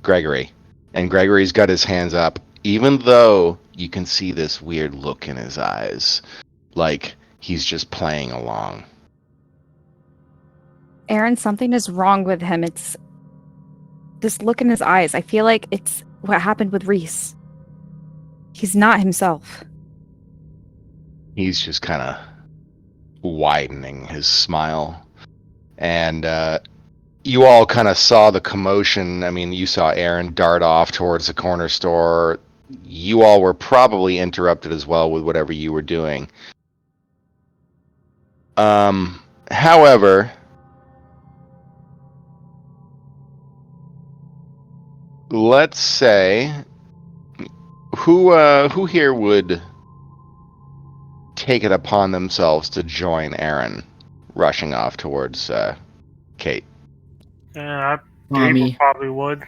Gregory. And Gregory's got his hands up, even though you can see this weird look in his eyes. Like he's just playing along. Aaron, something is wrong with him. It's this look in his eyes. I feel like it's what happened with Reese. He's not himself. He's just kind of widening his smile. And you all kind of saw the commotion. I mean, you saw Aaron dart off towards the corner store. You all were probably interrupted as well with whatever you were doing. However, let's say who here would take it upon themselves to join Aaron rushing off towards Kate? Yeah, Tommy. Gabe probably would.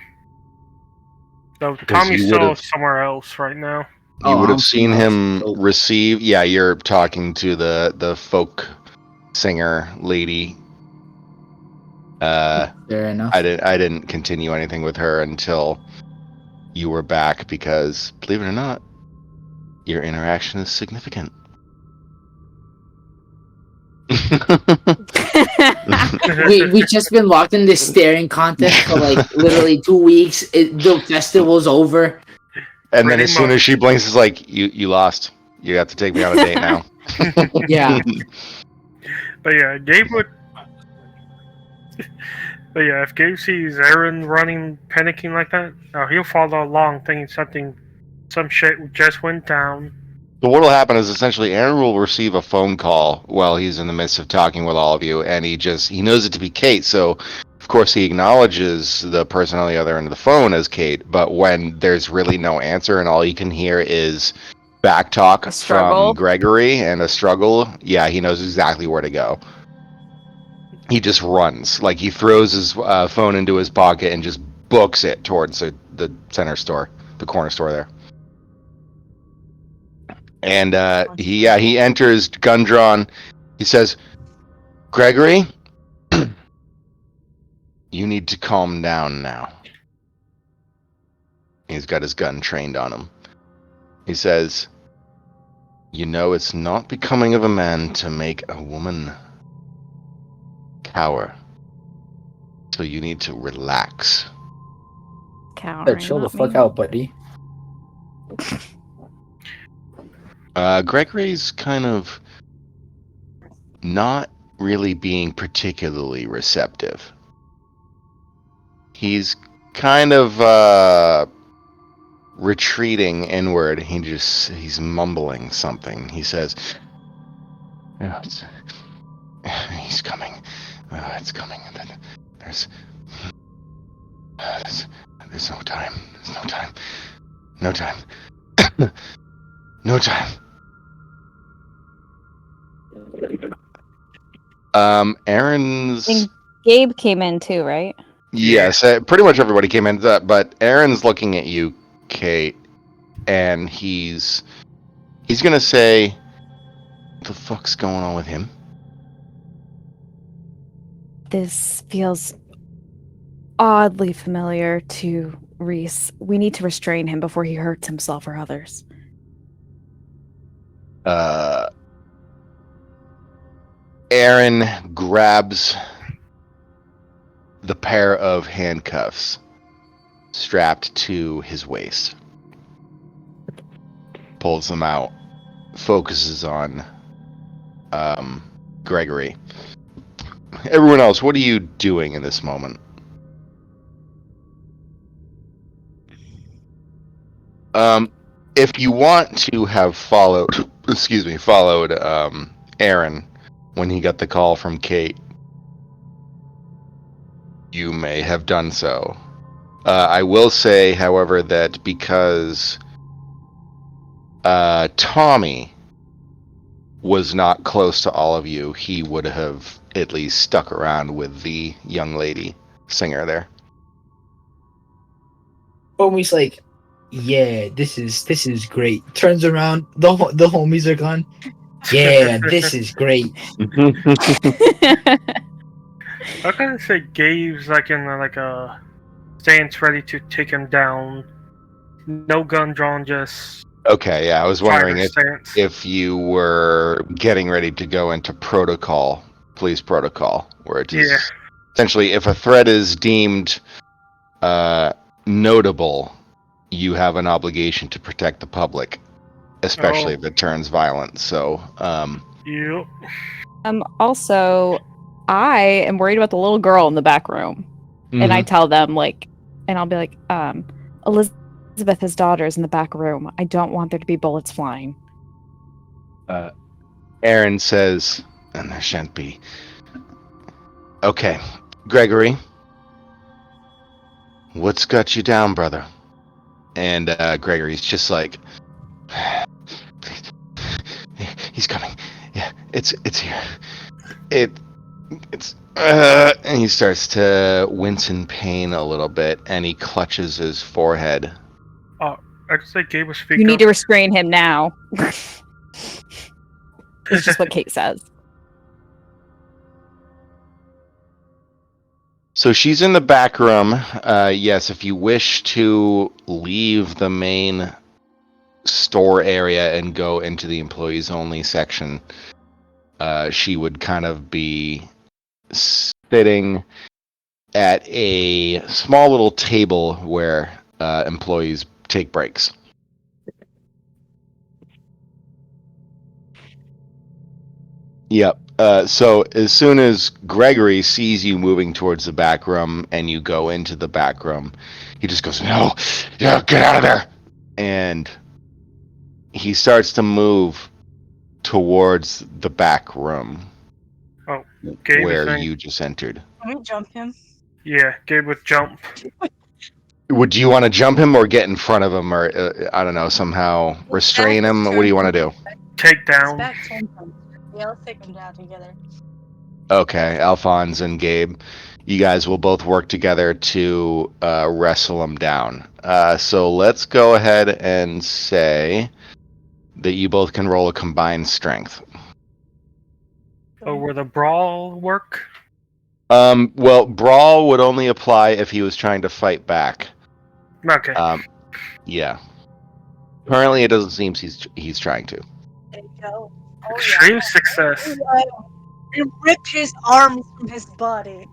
So Because Tommy's you still would've- somewhere else right now. You would have I'm seen him still- receive. Yeah, you're talking to the folk singer lady. Fair enough. I didn't continue anything with her until you were back because, believe it or not, your interaction is significant. we just been locked in this staring contest for like literally 2 weeks. The festival's over. And then Pretty as soon as she blinks, it's like, you lost. You have to take me on a date now. Yeah. But yeah, Gabe would. But yeah, if Gabe sees Aaron running, panicking like that, he'll follow along, thinking some shit just went down. So what will happen is essentially Aaron will receive a phone call while he's in the midst of talking with all of you, and he knows it to be Kate, so of course he acknowledges the person on the other end of the phone as Kate, but when there's really no answer and all you can hear is back talk from Gregory and a struggle, yeah, he knows exactly where to go. He just runs. Like he throws his phone into his pocket and just books it towards the center store, the corner store there. And he enters gun drawn. He says, Gregory, you need to calm down now. He's got his gun trained on him. He says, you know it's not becoming of a man to make a woman cower. So you need to relax. Chill the fuck out, buddy. Gregory's kind of not really being particularly receptive. He's kind of retreating inward. He's mumbling something. He says, yeah, he's coming. It's coming. There's no time. There's no time. No time. No time. Aaron's... And Gabe came in too, right? Yes, pretty much everybody came in, but Aaron's looking at you, Kate, and he's gonna say, what the fuck's going on with him? This feels oddly familiar to Reese. We need to restrain him before he hurts himself or others. Aaron grabs the pair of handcuffs strapped to his waist, pulls them out, focuses on Gregory. Everyone else, what are you doing in this moment? If you want to have followed Aaron when he got the call from Kate, you may have done so. I will say, however, that because Tommy was not close to all of you, he would have at least stuck around with the young lady singer there. Homie's like, yeah, this is great. Turns around, the homies are gone. Yeah, this is great. I kind of say Gabe's like in a stance ready to take him down. No gun drawn, just Okay, yeah, I was wondering stance. if you were getting ready to go into protocol, police protocol, where it is essentially if a threat is deemed notable, you have an obligation to protect the public, especially if it turns violent. So, Yep. Also, I am worried about the little girl in the back room. And I tell them, and I'll be like, Elizabeth has daughters in the back room. I don't want there to be bullets flying. Aaron says, and there shan't be. Okay, Gregory, what's got you down, brother? And Gregory's just like, he's coming. Yeah, it's here. And he starts to wince in pain a little bit, and he clutches his forehead. I could say Gabe was speaking. You need to restrain him now. It's just what Kate says. So she's in the back room. Yes, if you wish to leave the main store area and go into the employees only section, she would kind of be sitting at a small little table where employees take breaks. Yep. So as soon as Gregory sees you moving towards the back room and you go into the back room, he just goes, "No, yeah, get out of there!" And he starts to move towards the back room where you just entered. Can we jump him? Yeah, Gabe would jump. Do you want to jump him or get in front of him, or I don't know, somehow restrain him? What do you want to do? Take down. Yeah, let's take them down together. Okay, Alphonse and Gabe, you guys will both work together to wrestle him down. So let's go ahead and say that you both can roll a combined strength. Oh, will the brawl work? Well, brawl would only apply if he was trying to fight back. Okay. Yeah. Currently, it doesn't seem he's trying to. There you go. Extreme success. And rip his arms from his body.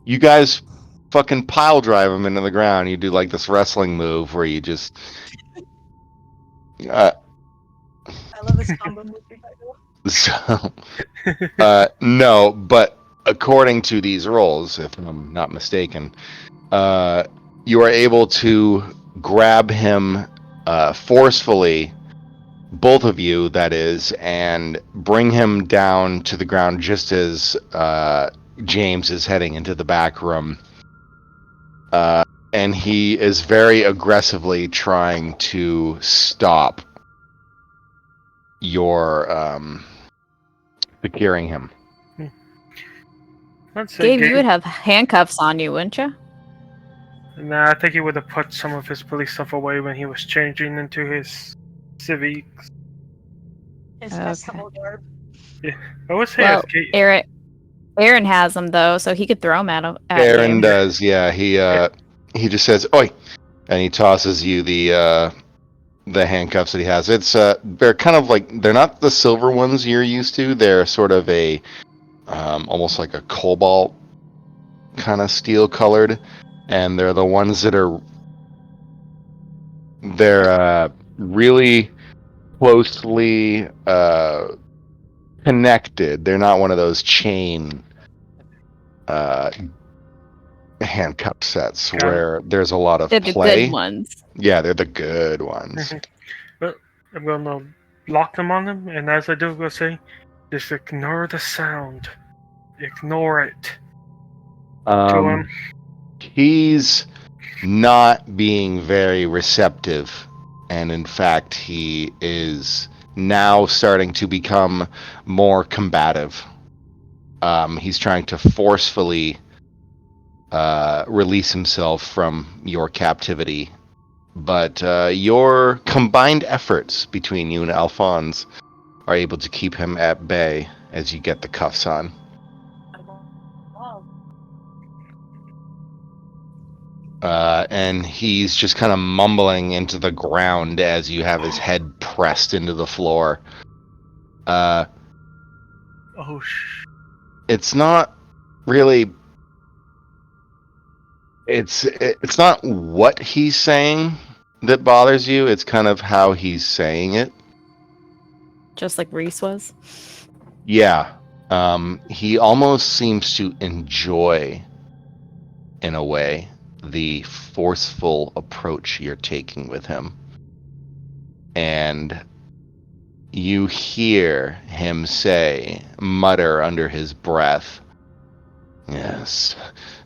You guys fucking pile drive him into the ground. You do like this wrestling move where you just. I love this combo movie. So, no, but according to these rolls, if I'm not mistaken, you are able to grab him forcefully, both of you, that is, and bring him down to the ground just as James is heading into the back room. And he is very aggressively trying to stop your securing him. Gabe, you would have handcuffs on you, wouldn't you? Nah, I think he would have put some of his police stuff away when he was changing into his civics. His festival garb. Yeah, I would say Well, Aaron has them though, so he could throw them at Aaron you. does, yeah. He just says, "Oi," and he tosses you the handcuffs that he has. It's they're kind of like, they're not the silver ones you're used to. They're sort of a almost like a cobalt kind of steel colored, and they're the ones that are really closely connected. They're not one of those chain handcuff sets Got it. where there's a lot of They're the play. good ones. Yeah, they're the good ones. Well, I'm gonna lock them on him, and as I do, I'm gonna say, just ignore the sound. Ignore it. To him. He's not being very receptive, and in fact, he is now starting to become more combative. He's trying to forcefully release himself from your captivity, but your combined efforts between you and Alphonse are able to keep him at bay as you get the cuffs on. And he's just kind of mumbling into the ground as you have his head pressed into the floor. It's not really. It's not what he's saying that bothers you. It's kind of how he's saying it. Just like Reese was. Yeah. He almost seems to enjoy, in a way, the forceful approach you're taking with him. And you hear him mutter under his breath, "Yes,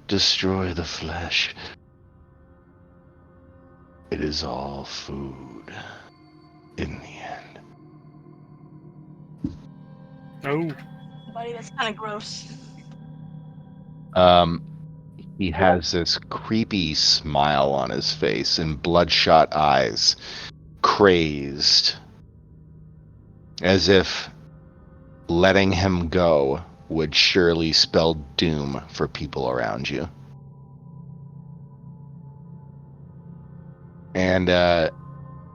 destroy the flesh. It is all food in the end." Oh. Buddy, that's kind of gross. He has this creepy smile on his face and bloodshot eyes, crazed, as if letting him go would surely spell doom for people around you. And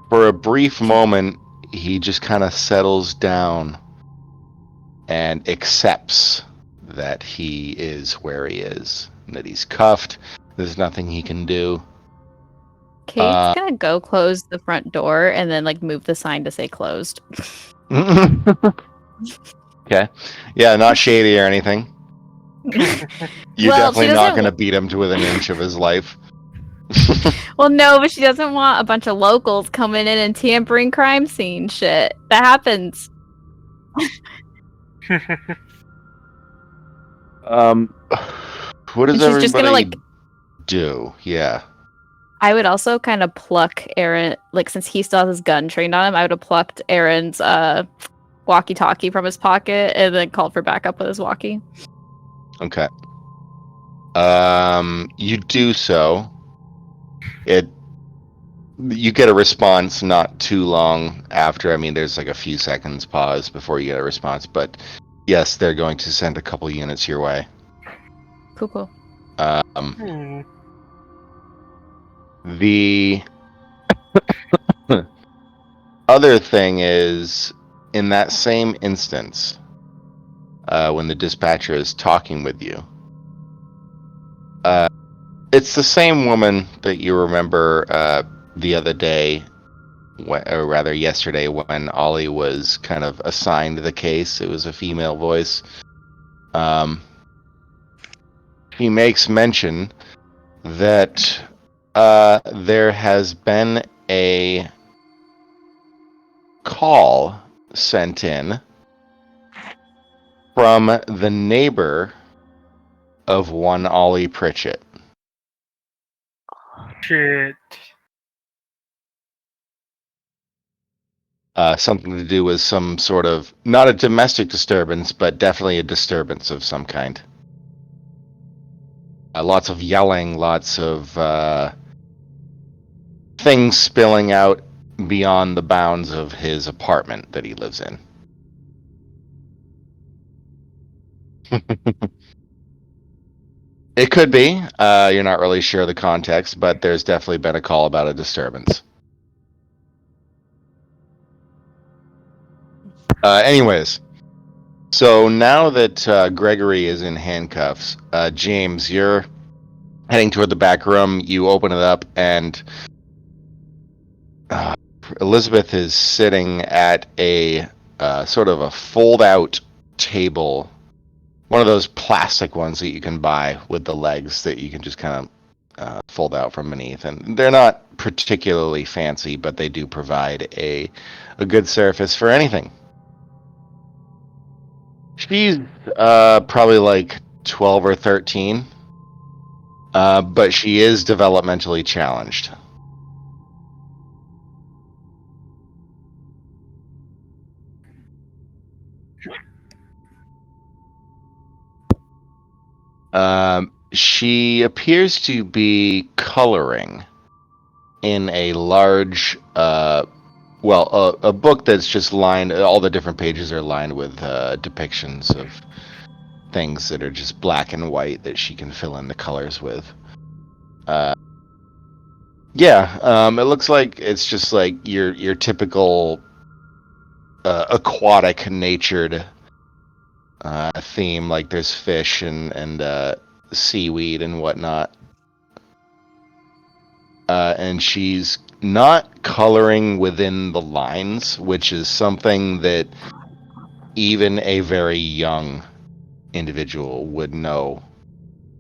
for a brief moment, he just kind of settles down and accepts that he is where he is, that he's cuffed. There's nothing he can do. Kate's gonna go close the front door and then like move the sign to say closed. Okay. Yeah, not shady or anything. You're Well, definitely she not doesn't- going to beat him to within an inch of his life. Well, no, but she doesn't want a bunch of locals coming in and tampering crime scene shit. That happens. What does And she's just gonna, everybody do? Yeah. I would also kind of pluck Aaron, like since he still has his gun trained on him, I would have plucked Aaron's walkie-talkie from his pocket and then called for backup with his walkie. Okay. You do so. You get a response not too long after. I mean, there's like a few seconds pause before you get a response, but yes, they're going to send a couple units your way. Cool. The other thing is, in that same instance, when the dispatcher is talking with you, it's the same woman that you remember the other day, or rather yesterday, when Olli was kind of assigned the case. It was a female voice. He makes mention that there has been a call sent in from the neighbor of one Ollie Pritchett. Shit. Something to do with some sort of, not a domestic disturbance, but definitely a disturbance of some kind. Lots of yelling, lots of things spilling out beyond the bounds of his apartment that he lives in. It could be. You're not really sure of the context, but there's definitely been a call about a disturbance. Anyways, so now that Gregory is in handcuffs, James, you're heading toward the back room. You open it up, and Elizabeth is sitting at a sort of a fold-out table, one of those plastic ones that you can buy with the legs that you can just kind of fold out from beneath. And they're not particularly fancy, but they do provide a good surface for anything. She's probably like 12 or 13, but she is developmentally challenged. She appears to be coloring in a large, a book that's just lined, all the different pages are lined with depictions of things that are just black and white that she can fill in the colors with. It looks like it's just like your typical aquatic natured theme, like there's fish and seaweed and whatnot. And she's not coloring within the lines, which is something that even a very young individual would know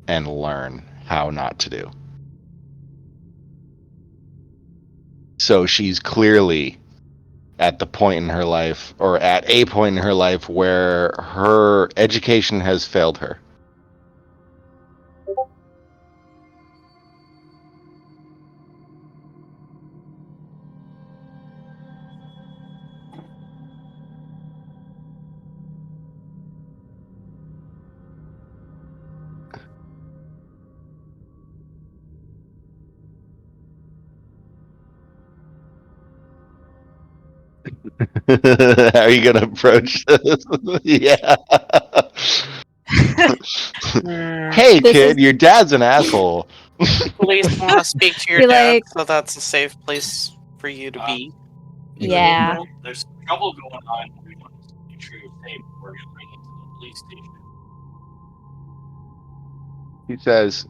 and learn how not to do. So she's clearly at the point in her life, or at a point in her life, where her education has failed her. How are you going to approach this? Yeah. Hey, This kid, is- your dad's an asshole. Police want to speak to your Be dad, like- so that's a safe place for you to be. Yeah. There's trouble going on. We want to make sure you're safe before you bring it to the police station. He says,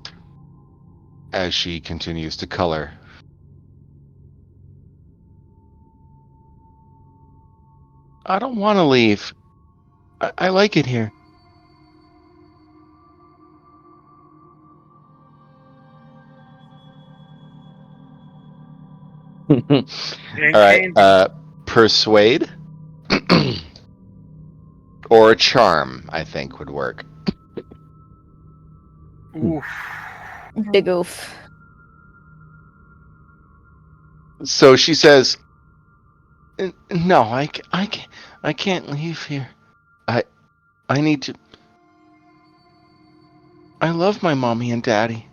as she continues to color. I don't want to leave. I like it here. All right. Persuade or charm, I think, would work. Oof. Big oof. So she says, "No, I can't leave here. I need to. I love my mommy and daddy."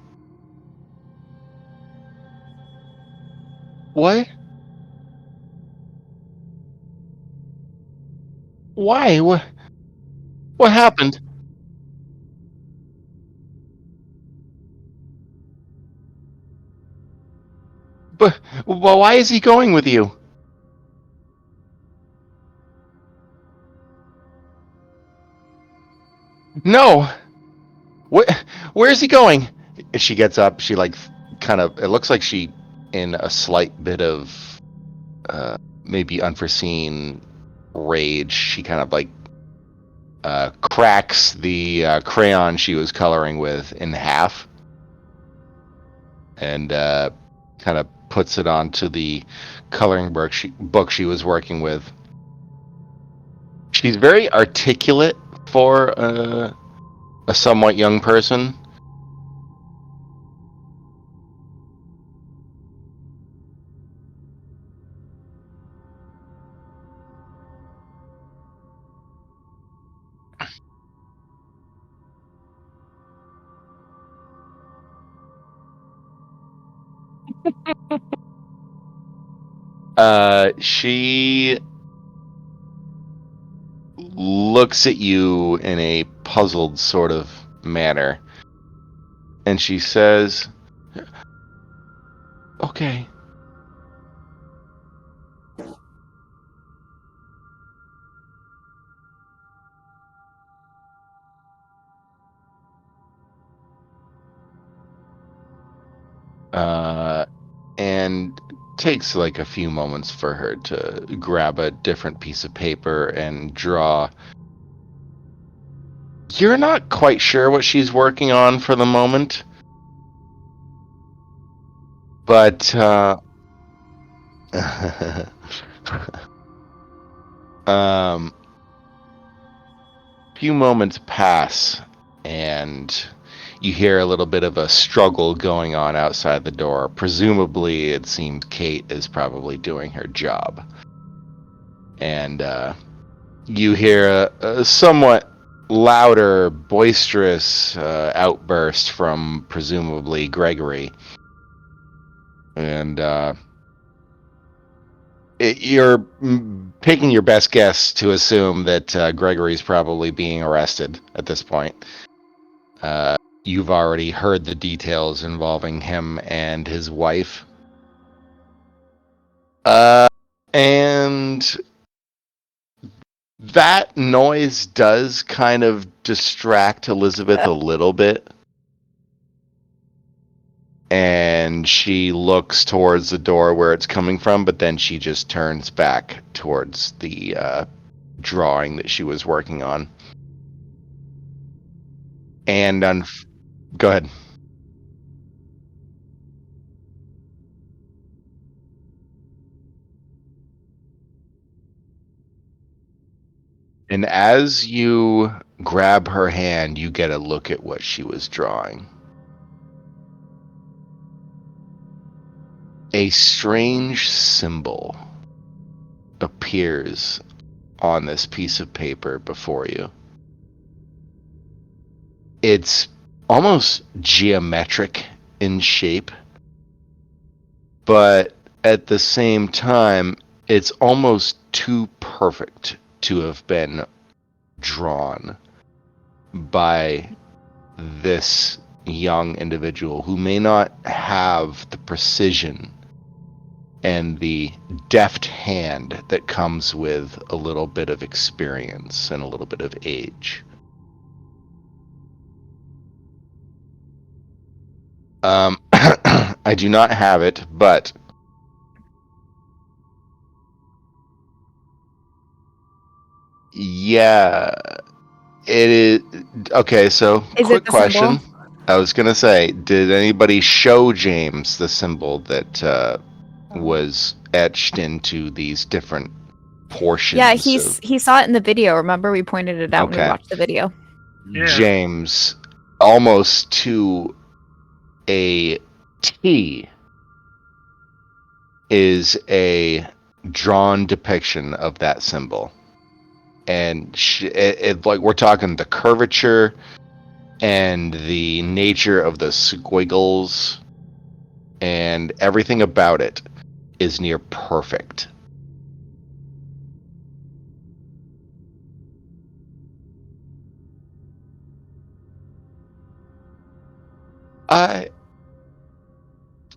What? Why? What happened? But well, why is he going with you? No. Where is he going? She gets up. She like kind of. It looks like she in a slight bit of maybe unforeseen rage. She kind of like cracks the crayon she was coloring with in half, and kind of puts it onto the coloring book she was working with. She's very articulate for a somewhat young person. She looks at you in a puzzled sort of manner, and she says, "Okay." And takes like a few moments for her to grab a different piece of paper and draw. You're not quite sure what she's working on for the moment, but few moments pass, and you hear a little bit of a struggle going on outside the door. Presumably, it seems Kate is probably doing her job. And you hear a somewhat louder, boisterous outburst from presumably Gregory. And you're taking your best guess to assume that Gregory's probably being arrested at this point. You've already heard the details involving him and his wife. And that noise does kind of distract Elizabeth a little bit. And she looks towards the door where it's coming from, but then she just turns back towards the drawing that she was working on. And go ahead. And as you grab her hand, you get a look at what she was drawing. A strange symbol appears on this piece of paper before you. It's almost geometric in shape, but at the same time, it's almost too perfect to have been drawn by this young individual who may not have the precision and the deft hand that comes with a little bit of experience and a little bit of age. I do not have it, but yeah, it is. Okay, so Is quick it the question. symbol? I was gonna say, did anybody show James the symbol that was etched into these different portions? Yeah, of... he saw it in the video. Remember, we pointed it out when we Okay. watched the video. Yeah. James, almost to a T, is a drawn depiction of that symbol. And like we're talking the curvature and the nature of the squiggles and everything about it is near perfect.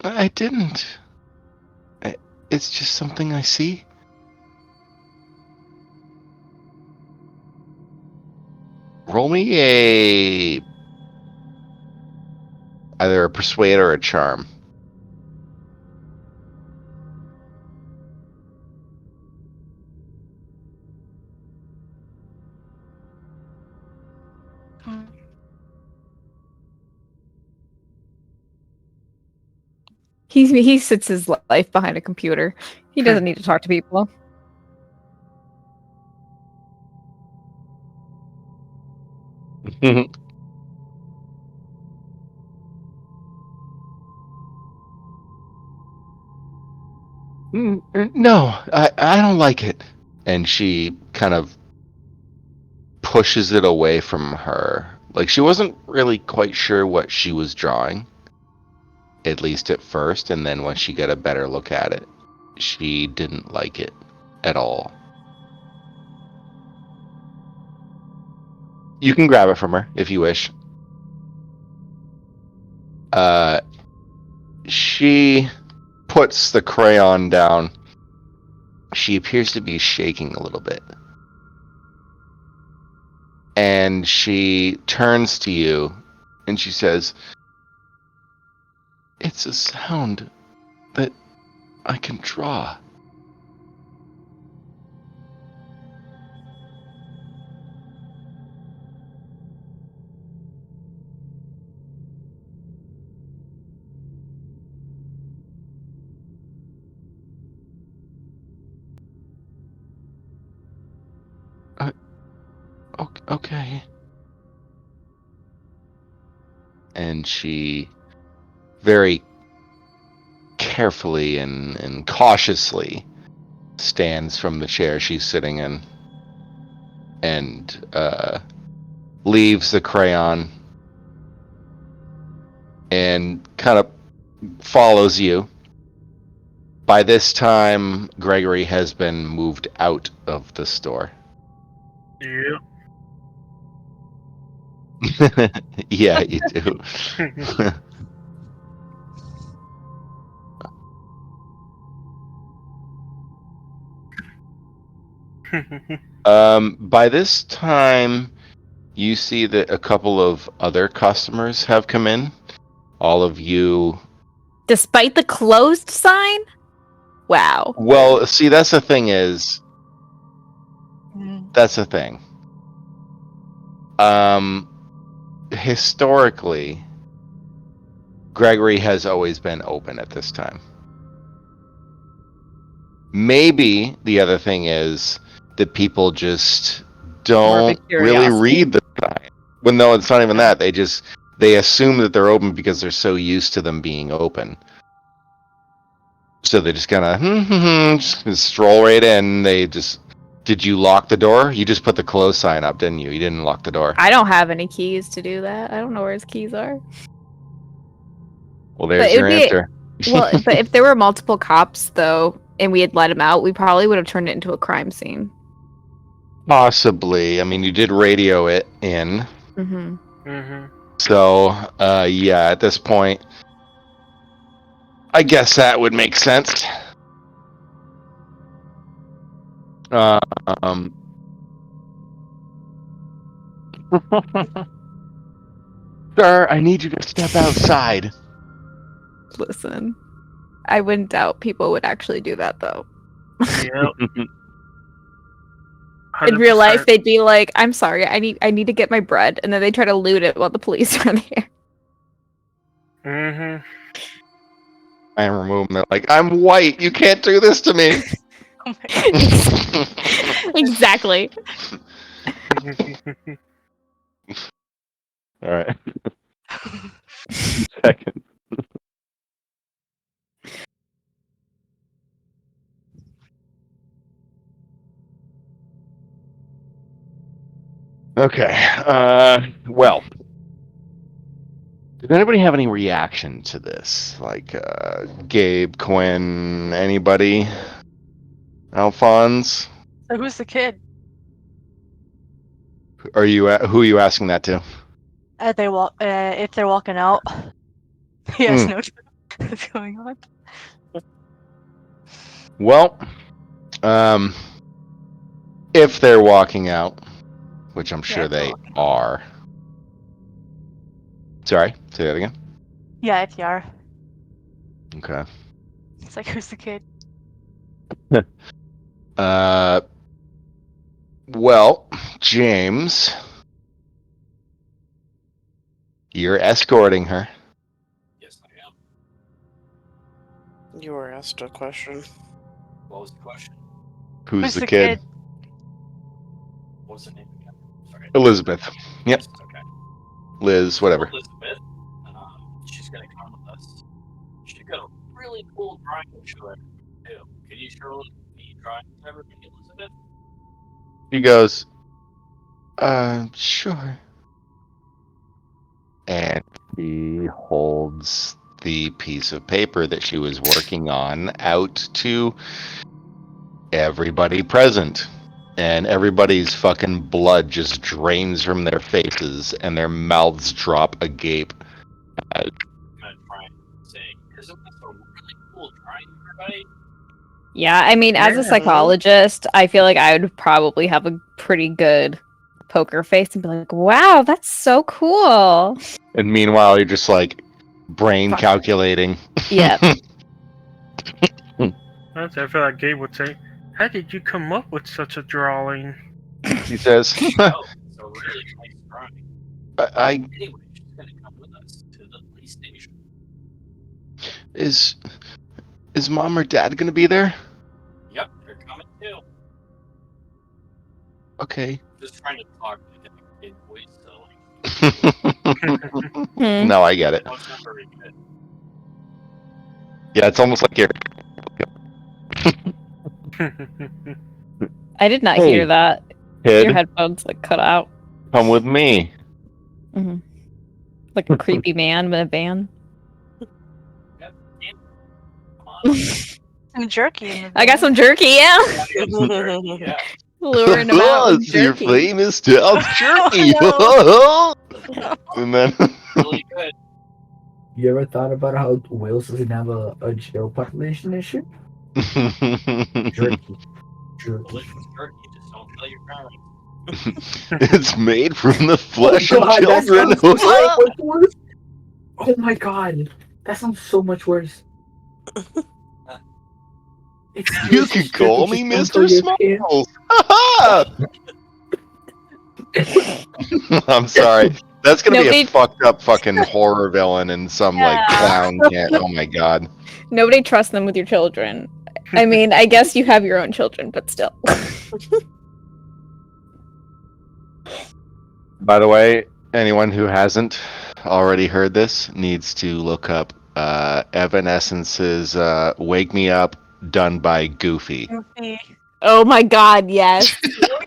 I didn't. It's just something I see. Roll me either a persuade or a charm. He sits his life behind a computer. He doesn't need to talk to people. No, I don't like it. And she kind of pushes it away from her. Like she wasn't really quite sure what she was drawing, at least at first, and then when she got a better look at it, she didn't like it at all. You can grab it from her if you wish. She puts the crayon down. She appears to be shaking a little bit. And she turns to you and she says, "It's a sound that I can draw." Okay. And she very carefully and cautiously stands from the chair she's sitting in and leaves the crayon and kind of follows you. By this time, Gregory has been moved out of the store. Yep. Yeah, you do. By this time, you see that a couple of other customers have come in. All of you. Despite the closed sign? Wow. Well, see, that's the thing is. Mm. That's the thing. Historically, Gregory has always been open at this time. Maybe the other thing is that people just don't really read the sign. Well, no, it's not even that. They assume that they're open because they're so used to them being open. So they just kind of just stroll right in. Did you lock the door? You just put the close sign up, didn't you? You didn't lock the door. I don't have any keys to do that. I don't know where his keys are. Well, there's your answer. Well, but if there were multiple cops, though, and we had let him out, we probably would have turned it into a crime scene. Possibly. I mean, you did radio it in. Mm-hmm. Mm-hmm. So, yeah, at this point, I guess that would make sense. Sir, I need you to step outside. Listen, I wouldn't doubt people would actually do that, though. Yep. In real 100%. life, they'd be like, "I'm sorry, I need to get my bread," and then they try to loot it while the police are there. Mm-hmm. I remove them. They're like, "I'm white. You can't do this to me." Oh my God. Exactly. All right. Second. Okay. Well, did anybody have any reaction to this? Like Gabe, Quinn, anybody? Alphonse? So who's the kid? Who are you asking that to? If they're walking out, he has no clue what's going on. Well, if they're walking out, which I'm sure Yeah, they walking are. Sorry, say that again. Yeah, if you are. Okay. It's like, who's the kid? Well, James, you're escorting her. Yes, I am. You were asked a question. What was the question? Who's the kid? What was the name again? Sorry. Elizabeth. Yep. Okay. Liz, whatever. Elizabeth. She's gonna come with us. She's got a really cool drawing to show her too. Can you show me drawing to everybody, Elizabeth? He goes, sure. And he holds the piece of paper that she was working on out to everybody present. and everybody's fucking blood just drains from their faces, and their mouths drop agape. I'm gonna try and say, isn't this a really cool drawing, everybody? Yeah, I mean, as a Yeah. psychologist, I feel like I would probably have a pretty good poker face and be like, wow, that's so cool. And meanwhile, you're just like brain Fuck. calculating. Yeah. I feel like Gabe would say, "How did you come up with such a drawing?" He says, Oh, it's a really nice drawing. I Anyway, she's gonna come with us to the police station. is mom or dad gonna be there? Yep, they're coming too. Okay. Just trying to talk to the kid voice, so Hmm. No, I get I it. know it's not very good. Yeah, it's almost like you're. I did not Hey, hear that. Kid, Your headphones like cut out. come with me. Hmm. Like a creepy man with a van. Come on. Some jerky in the I got van. some jerky, yeah. Yeah. Luring him out with It's your jerky. famous South jerky. And then Really good. You ever thought about how Wales doesn't have a jail population issue? Jerky. Delicious turkey. Just don't tell your parents. it's made from the flesh Oh of God, that children. sounds so much worse. Oh my God, that sounds so much worse. You could call me Mr. Smalls. I'm sorry. That's gonna be Nobody- a fucked up fucking horror villain and some like clown can't. Oh my god. Nobody trusts them with your children. I mean, I guess you have your own children, but still. By the way, anyone who hasn't already heard this needs to look up Evanescence's "Wake Me Up," done by Goofy. Goofy. Oh my God, yes.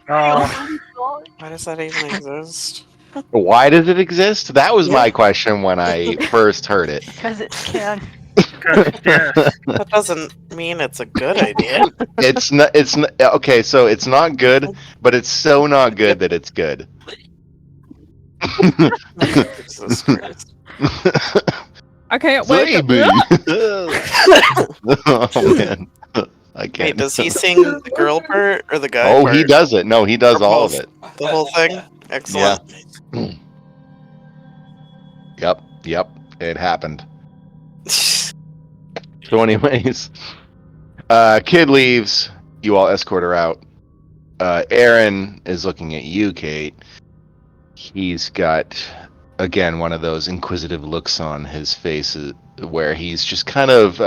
Oh, Why does that even exist? Why does it exist? That was my question when I first heard it. Because it can. yes. That doesn't mean it's a good idea. It's not. It's not, okay. So it's not good, but it's so not good that it's good. Jesus Christ. I can't wait. Baby. Oh man, I can't. Wait, does he sing the girl part or the guy Oh, part? he does it. No, he does Or all of both? it. The whole thing? Excellent. Yep. It happened. So, anyways, kid leaves. You all escort her out. Aaron is looking at you, Kate. He's got, again, one of those inquisitive looks on his face where he's just kind of.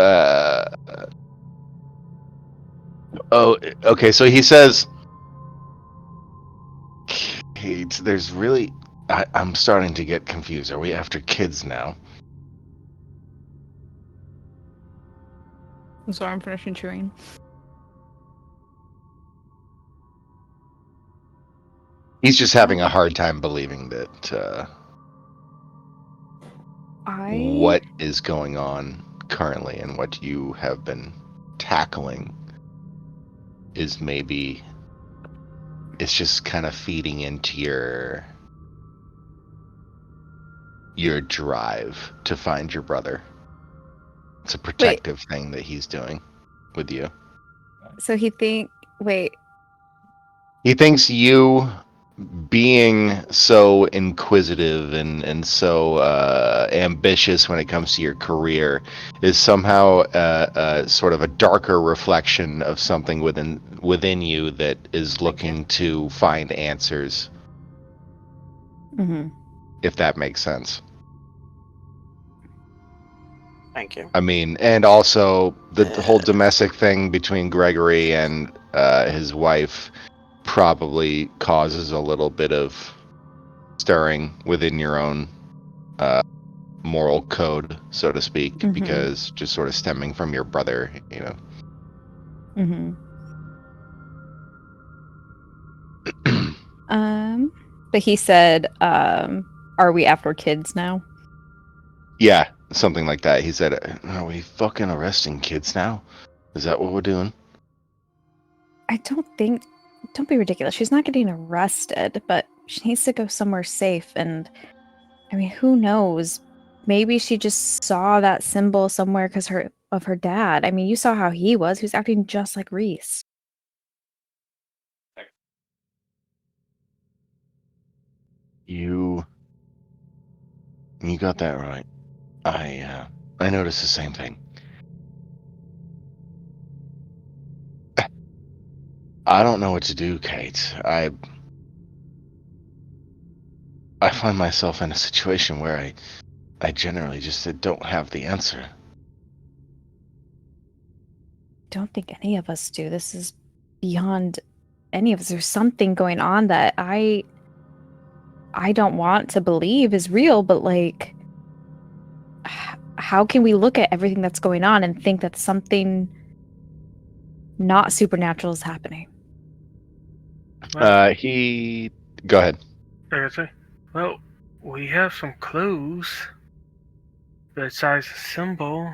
Oh, okay. So he says, Kate, there's really. I'm starting to get confused. Are we after kids now? I'm sorry, I'm finishing chewing. He's just having a hard time believing that what is going on currently and what you have been tackling is maybe it's just kind of feeding into your drive to find your brother. It's a protective thing that he's doing with you. So he wait. He thinks you being so inquisitive and so ambitious when it comes to your career is somehow sort of a darker reflection of something within you that is looking to find answers. Mm-hmm. If that makes sense. Thank you. I mean, and also the whole domestic thing between Gregory and his wife probably causes a little bit of stirring within your own moral code, so to speak, Mhm. because just sort of stemming from your brother, you know. Mm-hmm. But he said, are we after kids now? Yeah, something like that. He said, are we fucking arresting kids now? Is that what we're doing? I don't think Don't be ridiculous. She's not getting arrested, but she needs to go somewhere safe. And I mean, who knows? Maybe she just saw that symbol somewhere because of her dad. I mean, you saw how he was. He was acting just like Reese. You got that right. I noticed the same thing. I don't know what to do, Kate. I find myself in a situation where I generally just don't have the answer. Don't think any of us do. This is beyond any of us. There's something going on that I don't want to believe is real, but like, how can we look at everything that's going on and think that something not supernatural is happening? Well, Go ahead. well, we have some clues. Besides the symbol,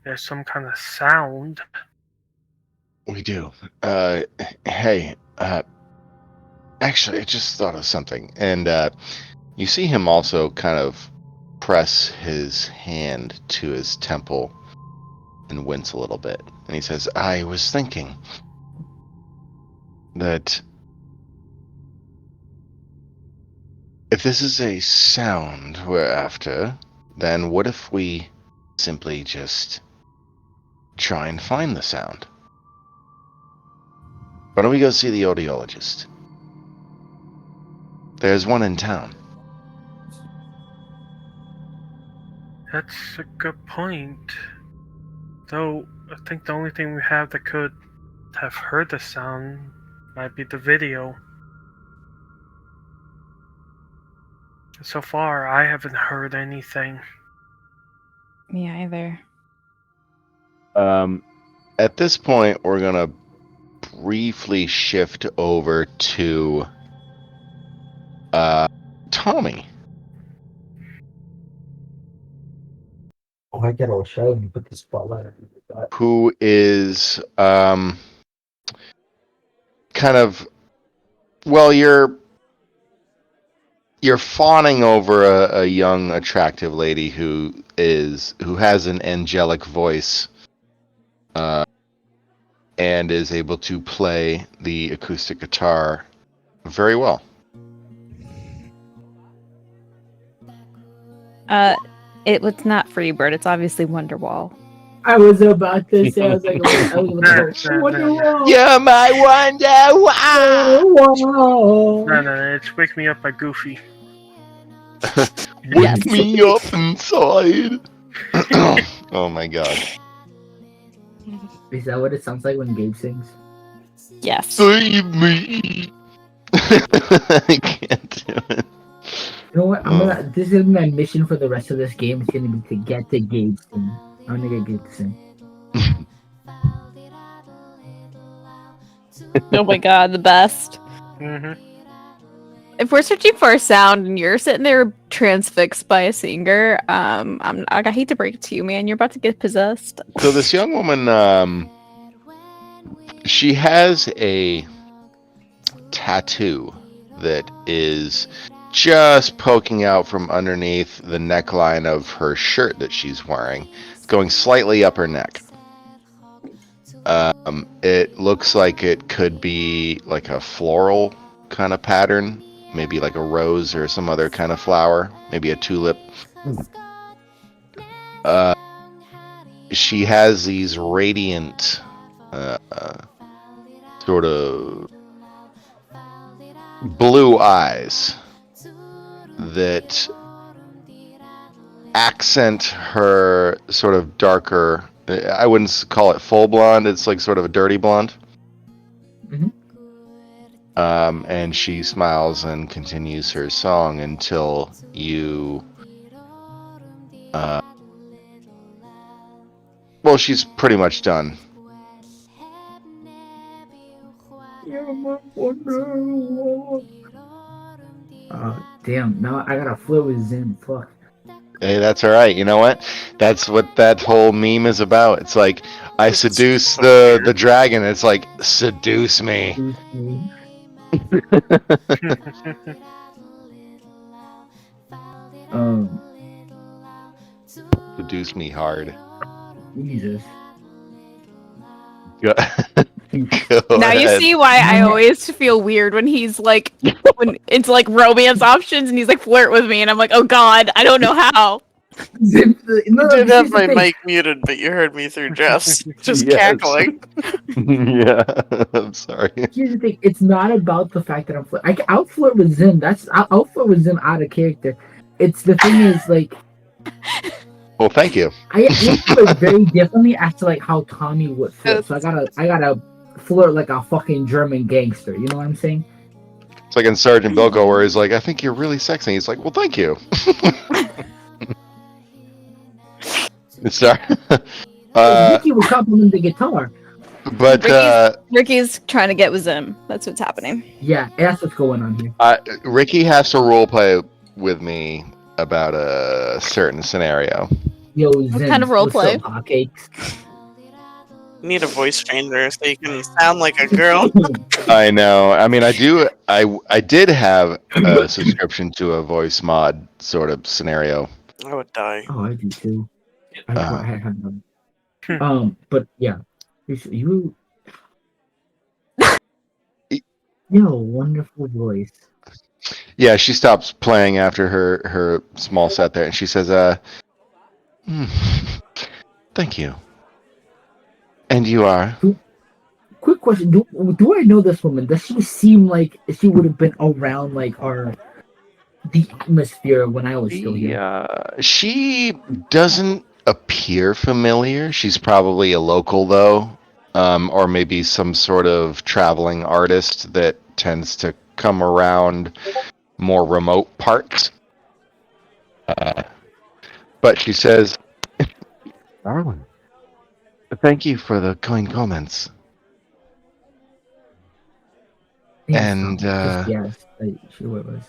there's some kind of sound. We do. Hey, actually, I just thought of something. And you see him also kind of press his hand to his temple and wince a little bit. And he says, I was thinking that if this is a sound we're after, then what if we simply just try and find the sound? Why don't we go see the audiologist? There's one in town. That's a good point. Though, I think the only thing we have that could have heard the sound might be the video. So far, I haven't heard anything. Me either. At this point, we're gonna briefly shift over to Tommy. Oh, I get all shy when you put the spotlight on me. Who is kind of, well, you're fawning over a young attractive lady who has an angelic voice and is able to play the acoustic guitar very well. It was not Freebird. It's obviously Wonderwall. I was about to say, I was like, Wonderwall. You're my Wonderwall. No, it's Wake Me Up by Goofy. Wake me up inside. Oh my god. Is that what it sounds like when Gabe sings? Yes. Save me. I can't do it. You know what? This is gonna be my mission for the rest of this game. It's gonna be to get to Gabe sing. I'm gonna get Gabe to sing. Oh my god, the best. Mm-hmm. If we're searching for a sound and you're sitting there transfixed by a singer, I hate to break it to you, man. You're about to get possessed. So this young woman, she has a tattoo that is just poking out from underneath the neckline of her shirt that she's wearing. It's going slightly up her neck. It looks like it could be like a floral kind of pattern, maybe like a rose or some other kind of flower, maybe a tulip. She has these radiant sort of blue eyes that accent her sort of darker, I wouldn't call it full blonde, it's like sort of a dirty blonde. Mhm. And she smiles and continues her song until you well, she's pretty much done. Damn, now I gotta flirt with Zen. Fuck. Hey, that's all right. You know what? That's what that whole meme is about. It's like I seduce the dragon. It's like seduce me. Seduce me hard. Jesus. Go, Now you ahead. see why I always feel weird when he's like, when it's like romance options and he's like flirt with me, and I'm like, oh god, I don't know how. I did have my mic muted, but you heard me through Jeff's just Yes. cackling. Yeah, I'm sorry. Here's the thing: it's not about the fact that I'm flirt. I'll flirt with Zim. I'll flirt with Zim out of character. It's the thing is like Well, thank you. I flirt very differently as to like how Tommy would flirt. So I gotta flirt like a fucking German gangster. You know what I'm saying? It's like in Sergeant Bilko where he's like, I think you're really sexy. He's like, well, thank you. Sorry. Ricky would compliment the guitar. But Ricky's trying to get with Zim. That's what's happening. Yeah, that's what's going on here. Ricky has to roleplay with me about a certain scenario. Yo, What kind of roleplay? Hotcakes? Need a voice changer so you can sound like a girl. I know. I mean, I do. I did have a subscription to a voice mod sort of scenario. I would die. Oh, I do too. I have them. But yeah, you wonderful voice. Yeah, she stops playing after her small set there, and she says, thank you. And you are? Quick question: Do I know this woman? Does she seem like she would have been around like the atmosphere when I was still here? Yeah, she doesn't appear familiar. She's probably a local though, or maybe some sort of traveling artist that tends to come around more remote parts. But she says, Darwin, thank you for the kind comments. And yes, she was.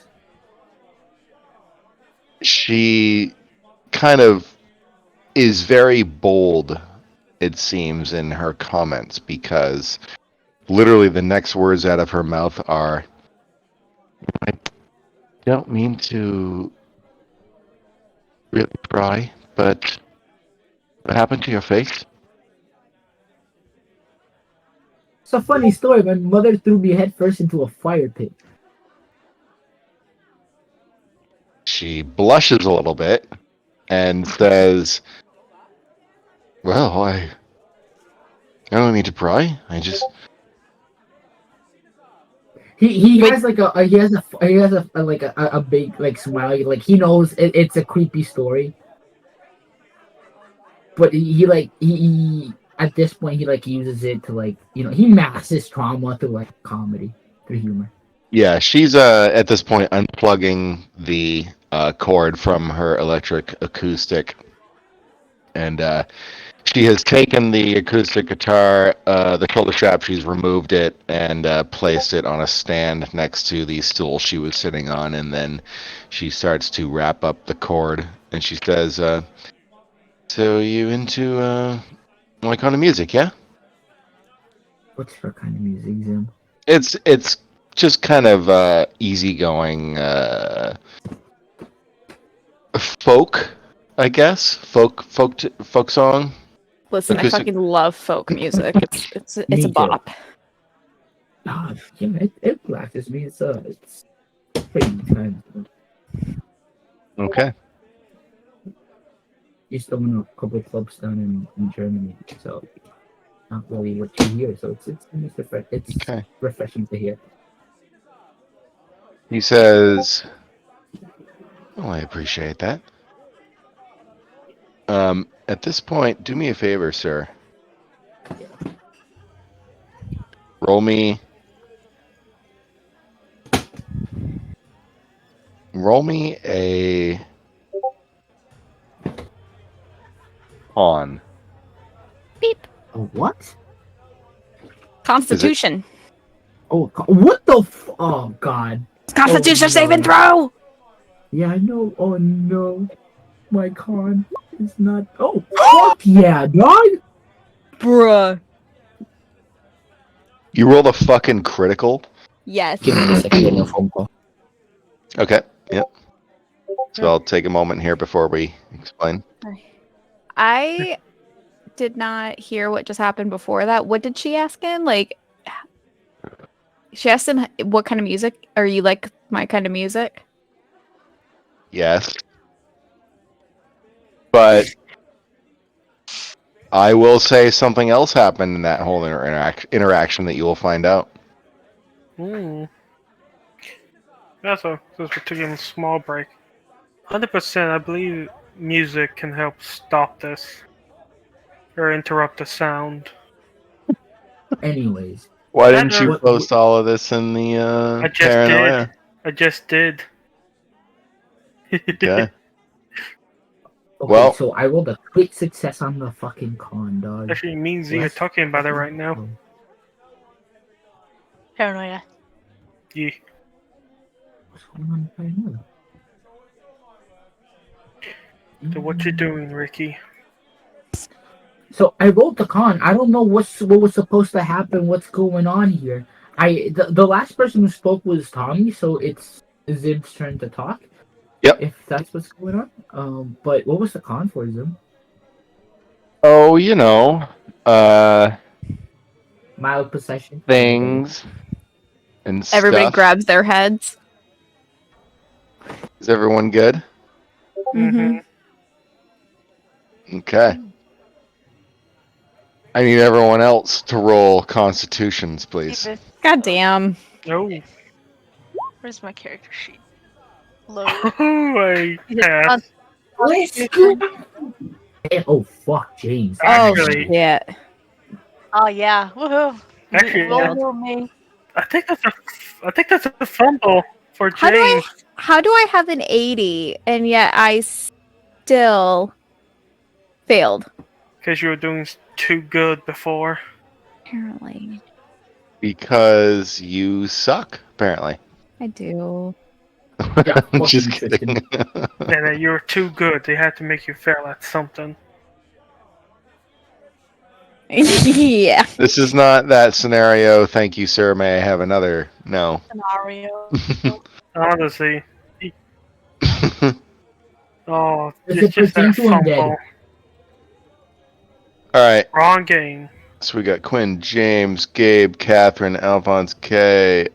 She kind of is very bold, it seems, in her comments because literally the next words out of her mouth are, I don't mean to really pry, but what happened to your face? It's a funny story. My mother threw me headfirst into a fire pit. She blushes a little bit and says, well, I don't mean to pry. I just... He has like a big like smile. Like he knows it's a creepy story, but he at this point he uses it to like he masks his trauma through like comedy, through humor. Yeah, she's at this point unplugging the cord from her electric acoustic, and she has taken the acoustic guitar, the shoulder strap. She's removed it and placed it on a stand next to the stool she was sitting on, and then she starts to wrap up the cord. And she says, "So you into my kind of music, yeah?" What's her kind of music, Zim? It's just kind of easygoing folk, I guess. Folk song. Listen, Acoustic. I fucking love folk music. It's a bop. Yeah, it flashes me. It's pretty kind. Okay. Used to own a couple of clubs down in Germany, so not really what you hear. So it's Okay. refreshing to hear. He says, "Oh, I appreciate that. At this point, do me a favor, sir. Roll me a pawn." Beep. A what? Constitution. Oh, what the? Oh God! Constitution no. saving throw. Yeah, I know. Oh no! My con is not. Oh, fuck yeah, dog! Bruh. You rolled a fucking critical. Yes. Give me a second, getting a phone call. Okay. Yep. So I'll take a moment here before we explain. I did not hear what just happened before that. What did she ask him? Like, she asked him what kind of music. Are you like my kind of music? Yes. But I will say something else happened in that whole interaction that you will find out. That's a since we're taking a small break. 100%, I believe music can help stop this or interrupt the sound. Anyways, Why didn't you What- post all of this in the I just paranoia? did. I just did. Okay. okay, Well- so I rolled a quick success on the fucking con, dog. Actually, me and Z are talking about it right now. Paranoia. Yeah. What's going on right now? So what you doing, Ricky? So I rolled the con. I don't know what was supposed to happen. What's going on here? The last person who spoke was Tommy, so it's Zib's turn to talk. Yep. If that's what's going on. But what was the con for Zib? Oh, you know, Mild possession. things and Everybody stuff. grabs their heads. Is everyone good? Mm-hmm. Okay. I need everyone else to roll constitutions, please. Keep it. God damn. Oh. Where's my character sheet? Load. I passed. Let's go. Oh fuck, James. Actually, Oh shit. Oh yeah. Woohoo. Actually, Woohoo me. I think that's a fumble for James. How do I have an 80 and yet I still failed? Because you were doing too good before. Apparently. Because you suck, apparently. I do. Yeah, fuck Just you, kidding. And you were too good. They had to make you fail at something. Yeah. This is not that scenario. Thank you, sir. May I have another? No. Scenario. Honestly. Oh, Does it's it just that pertain to undead? fumble. All right. Wrong game. So we got Quinn, James, Gabe, Catherine, Alphonse, K.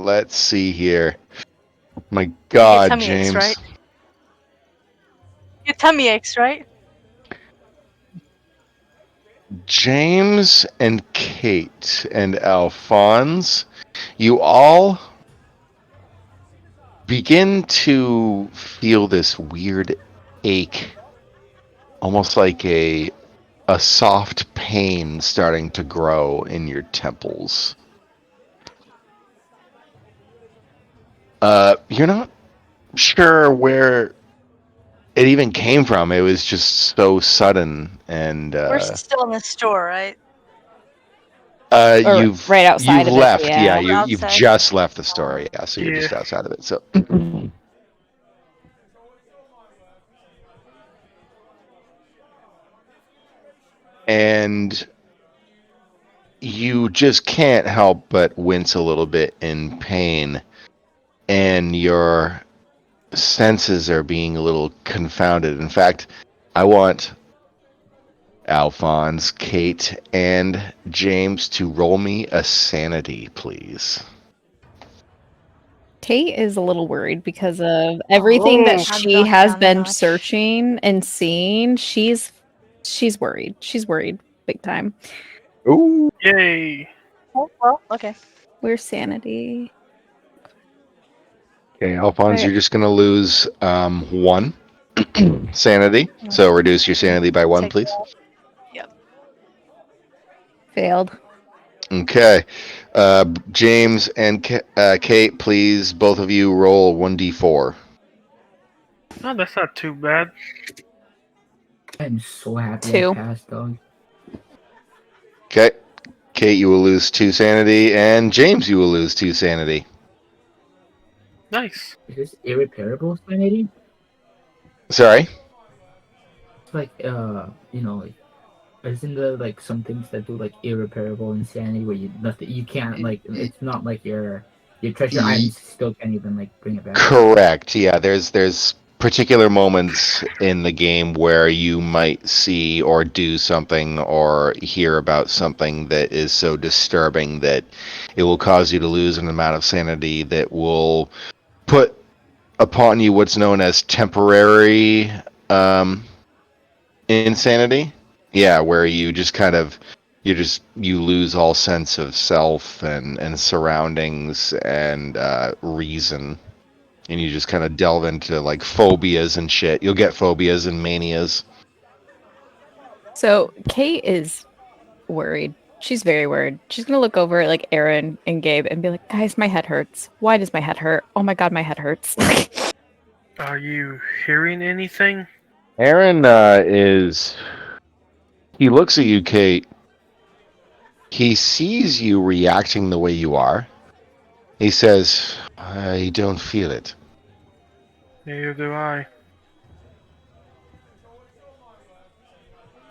Let's see here. My God, tummy aches, James. right? Your tummy aches, right? James and Kate and Alphonse, you all begin to feel this weird ache, almost like a soft pain starting to grow in your temples. You're not sure where it even came from. It was just so sudden, and We're still in the store, right? Or you've right outside you've of it, left. yeah. You've Outside. just left the store. Yeah, so you're Yeah. just outside of it. So. And you just can't help but wince a little bit in pain, and your senses are being a little confounded. In fact, I want Alphonse, Kate, and James to roll me a sanity, please. Kate is a little worried because of everything that Oh. she I'm has down a been notch. searching and seeing. She's worried. She's worried big time. Ooh. Yay. Oh, well, okay. Where's sanity? Okay, Alphonse, Right. you're just gonna lose 1 sanity. So reduce your sanity by 1, Take please. that. Yep. Failed. Okay. James and Kate, please, both of you roll 1d4. Oh, that's not too bad. I'm so happy 2. I passed, dog. Okay. Kate, you will lose 2 sanity, and James, you will lose 2 sanity. Nice. Is this irreparable sanity? Sorry. It's like like isn't there like some things that do like irreparable insanity where you can't like it's not like your treasure items still can't even like bring it back. Correct. Yeah, there's particular moments in the game where you might see or do something or hear about something that is so disturbing that it will cause you to lose an amount of sanity that will put upon you what's known as temporary insanity. Yeah, where you just kind of you lose all sense of self and surroundings and reason, and you just kind of delve into like phobias and shit. You'll get phobias and manias. So Kate is worried. She's very worried. She's gonna look over at like Aaron and Gabe and be like, "Guys, my head hurts. Why does my head hurt? Oh my god, my head hurts." Are you hearing anything? Aaron he looks at you, Kate. He sees you reacting the way you are. He says, "I don't feel it." Neither do I.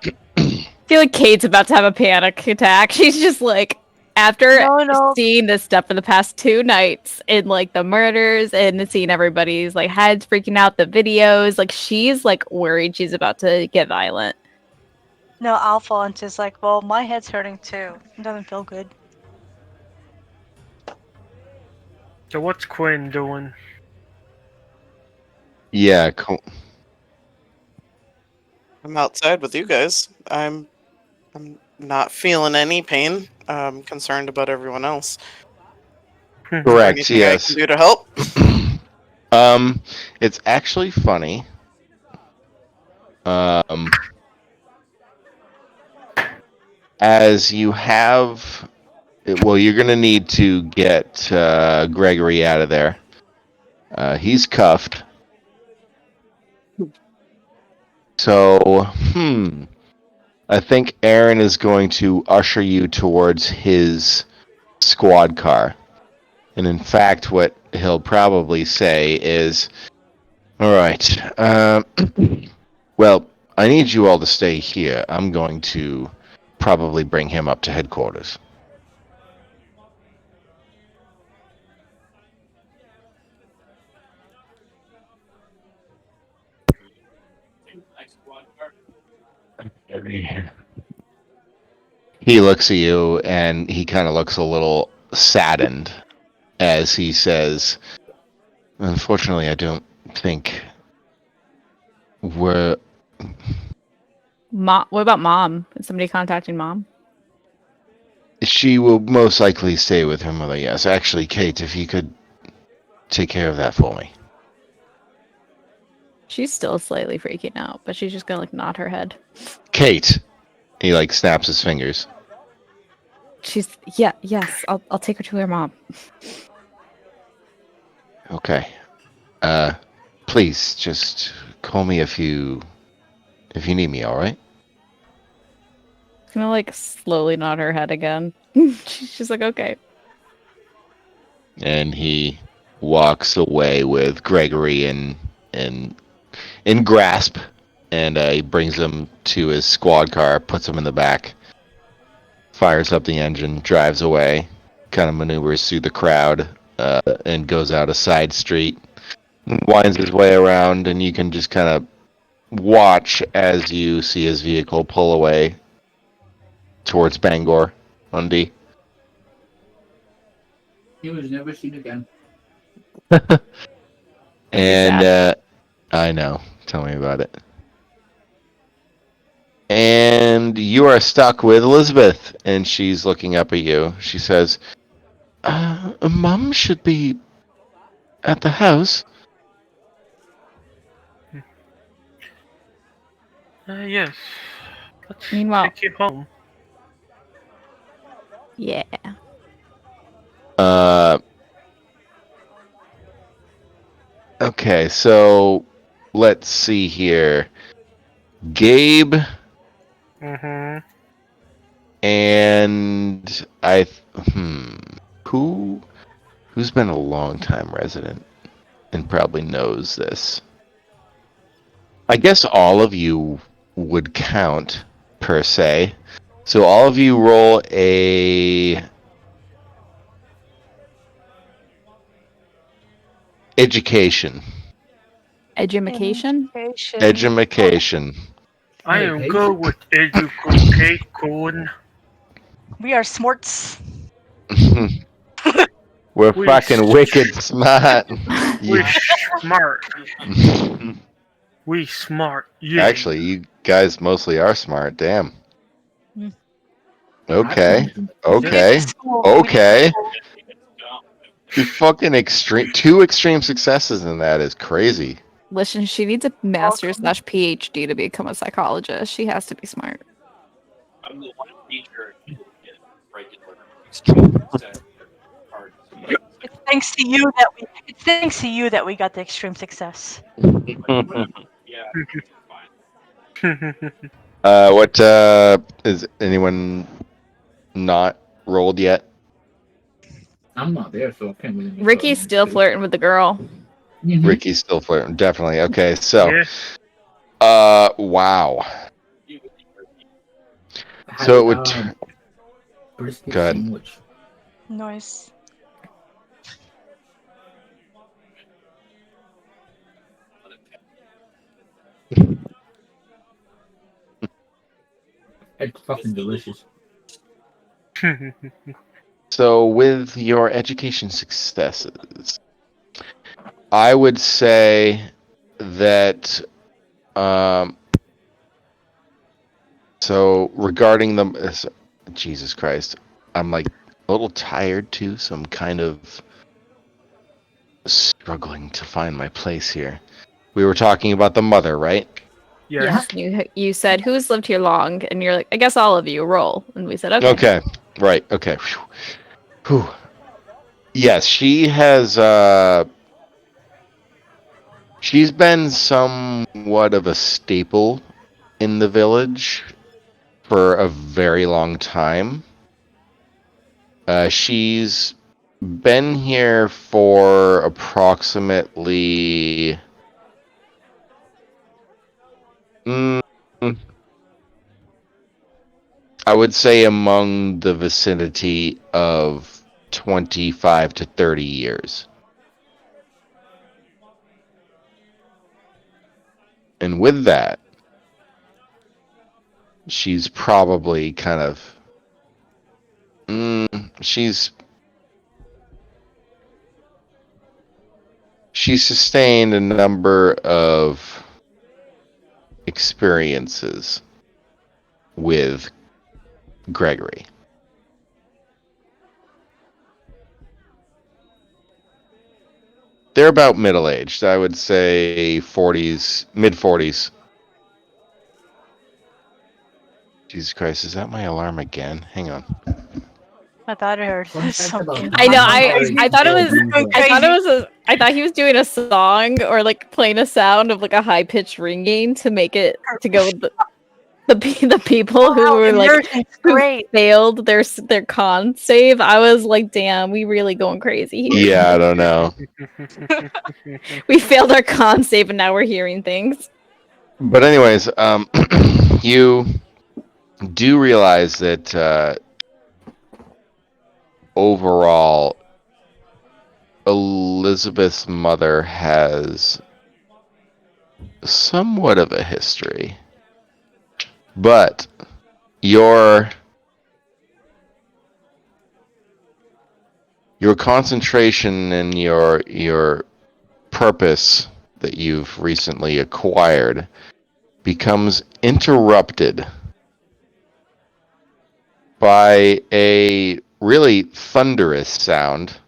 I feel like Kate's about to have a panic attack. She's just like, after No. seeing this stuff for the past 2 nights and like the murders and seeing everybody's like heads freaking out, the videos, like she's like worried she's about to get violent. No, Alphonse is like, well, my head's hurting too. It doesn't feel good. So what's Quinn doing? Yeah, cool. I'm outside with you guys. I'm not feeling any pain. I'm concerned about everyone else. Is there Correct. anything Yes. I can do to help? It's actually funny. As you have, well, you're gonna need to get Gregory out of there. He's cuffed. So, I think Aaron is going to usher you towards his squad car. And in fact, what he'll probably say is, all right, well, I need you all to stay here. I'm going to probably bring him up to headquarters. Next squad car. He looks at you and he kind of looks a little saddened as he says, unfortunately, I don't think we're. What about mom? Is somebody contacting mom? She will most likely stay with her mother, yes. Actually, Kate, if you could take care of that for me. She's still slightly freaking out, but she's just gonna like nod her head. Kate! He like snaps his fingers. Yes, I'll take her to her mom. Okay. Please, just call me if you need me, alright? Gonna like slowly nod her head again. She's like, okay. And he walks away with Gregory in grasp, and he brings him to his squad car, puts him in the back, fires up the engine, drives away, kind of maneuvers through the crowd, and goes out a side street, winds his way around, and you can just kind of watch as you see his vehicle pull away towards Bangor on D. He was never seen again. And I know. Tell me about it. And you are stuck with Elizabeth, and she's looking up at you. She says, Mom should be at the house. Yes. Let's Meanwhile- take you home. Yeah. Okay, so let's see here. Gabe Mm-hmm. and who's been a long time resident and probably knows this. I guess all of you would count, per se. So all of you roll a education. Education? Edumacation. I am good with education. We are smarts. We're We fucking wicked smart. We Yeah. smart. We smart. Yeah. Actually, you guys mostly are smart. Damn. Hmm. Okay. We Okay. did school. Okay. You fucking two extreme successes in that is crazy. Listen, she needs a master's / PhD to become a psychologist. She has to be smart. I'm the one teacher who get regular extreme cards. It's thanks to you that we. It's thanks to you that we got the extreme success. Yeah, fine. What is anyone not rolled yet? I'm not there, so I can't really. Ricky's still flirting with the girl. Mhm. Ricky's still flirting. Definitely. Okay, so Yeah. wow. I So it would brisket Go ahead. sandwich. Nice. It's fucking delicious. So with your education successes, I would say that so regarding them, Jesus Christ, I'm like a little tired too, so I'm kind of struggling to find my place here. We were talking about the mother, right? Yes. You said who's lived here long, and you're like, I guess all of you roll, and we said okay. Okay. Right. Okay. Whew. Yes, she has. She's been somewhat of a staple in the village for a very long time. She's been here for approximately. I would say among the vicinity of 25 to 30 years. And with that, she's probably kind of she's sustained a number of experiences with Gregory. They're about middle-aged. I would say 40s, mid-40s. Jesus Christ, is that my alarm again? Hang on. I thought I heard something. I know. I thought it was. I thought he was doing a song or like playing a sound of like a high pitched ringing to make it to go with the people who were like who failed their con save. I was like, damn, we really going crazy here. Yeah, I don't know. We failed our con save and now we're hearing things. But anyways, you do realize that overall, Elizabeth's mother has somewhat of a history. But your concentration and your purpose that you've recently acquired becomes interrupted by a really thunderous sound.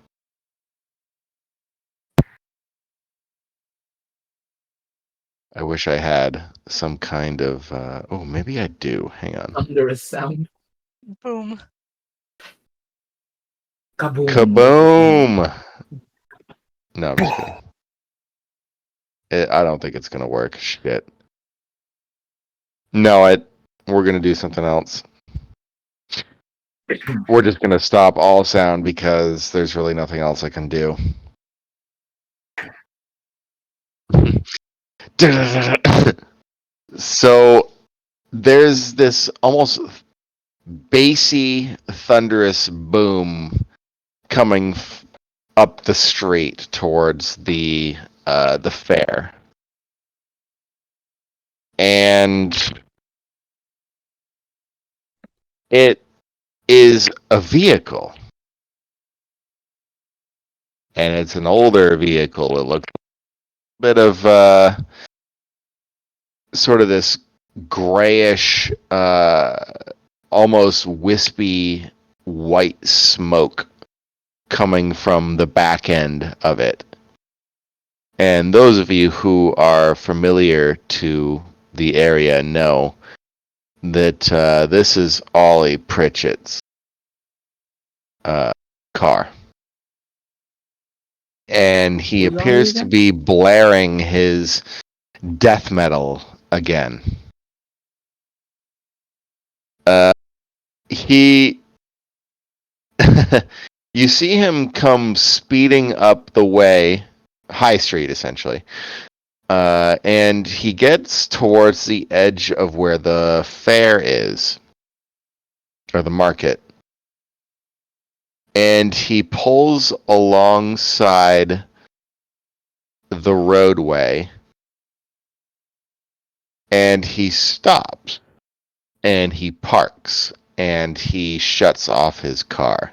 I wish I had some kind of oh, maybe I do. Hang on. Thunderous sound. Boom. Kaboom. Kaboom! No, I'm just kidding. I don't think it's gonna work. Shit. No, we're gonna do something else. We're just gonna stop all sound because there's really nothing else I can do. So there's this almost bassy, thunderous boom coming up the street towards the fair, and it is a vehicle, and it's an older vehicle. It looks a bit of sort of this grayish, almost wispy white smoke coming from the back end of it. And those of you who are familiar to the area know that this is Ollie Pritchett's car. And he Who's appears Ollie to again? be blaring his death metal again. He you see him come speeding up the way, High Street essentially, and he gets towards the edge of where the fair is, or the market, and he pulls alongside the roadway, and he stops, and he parks, and he shuts off his car.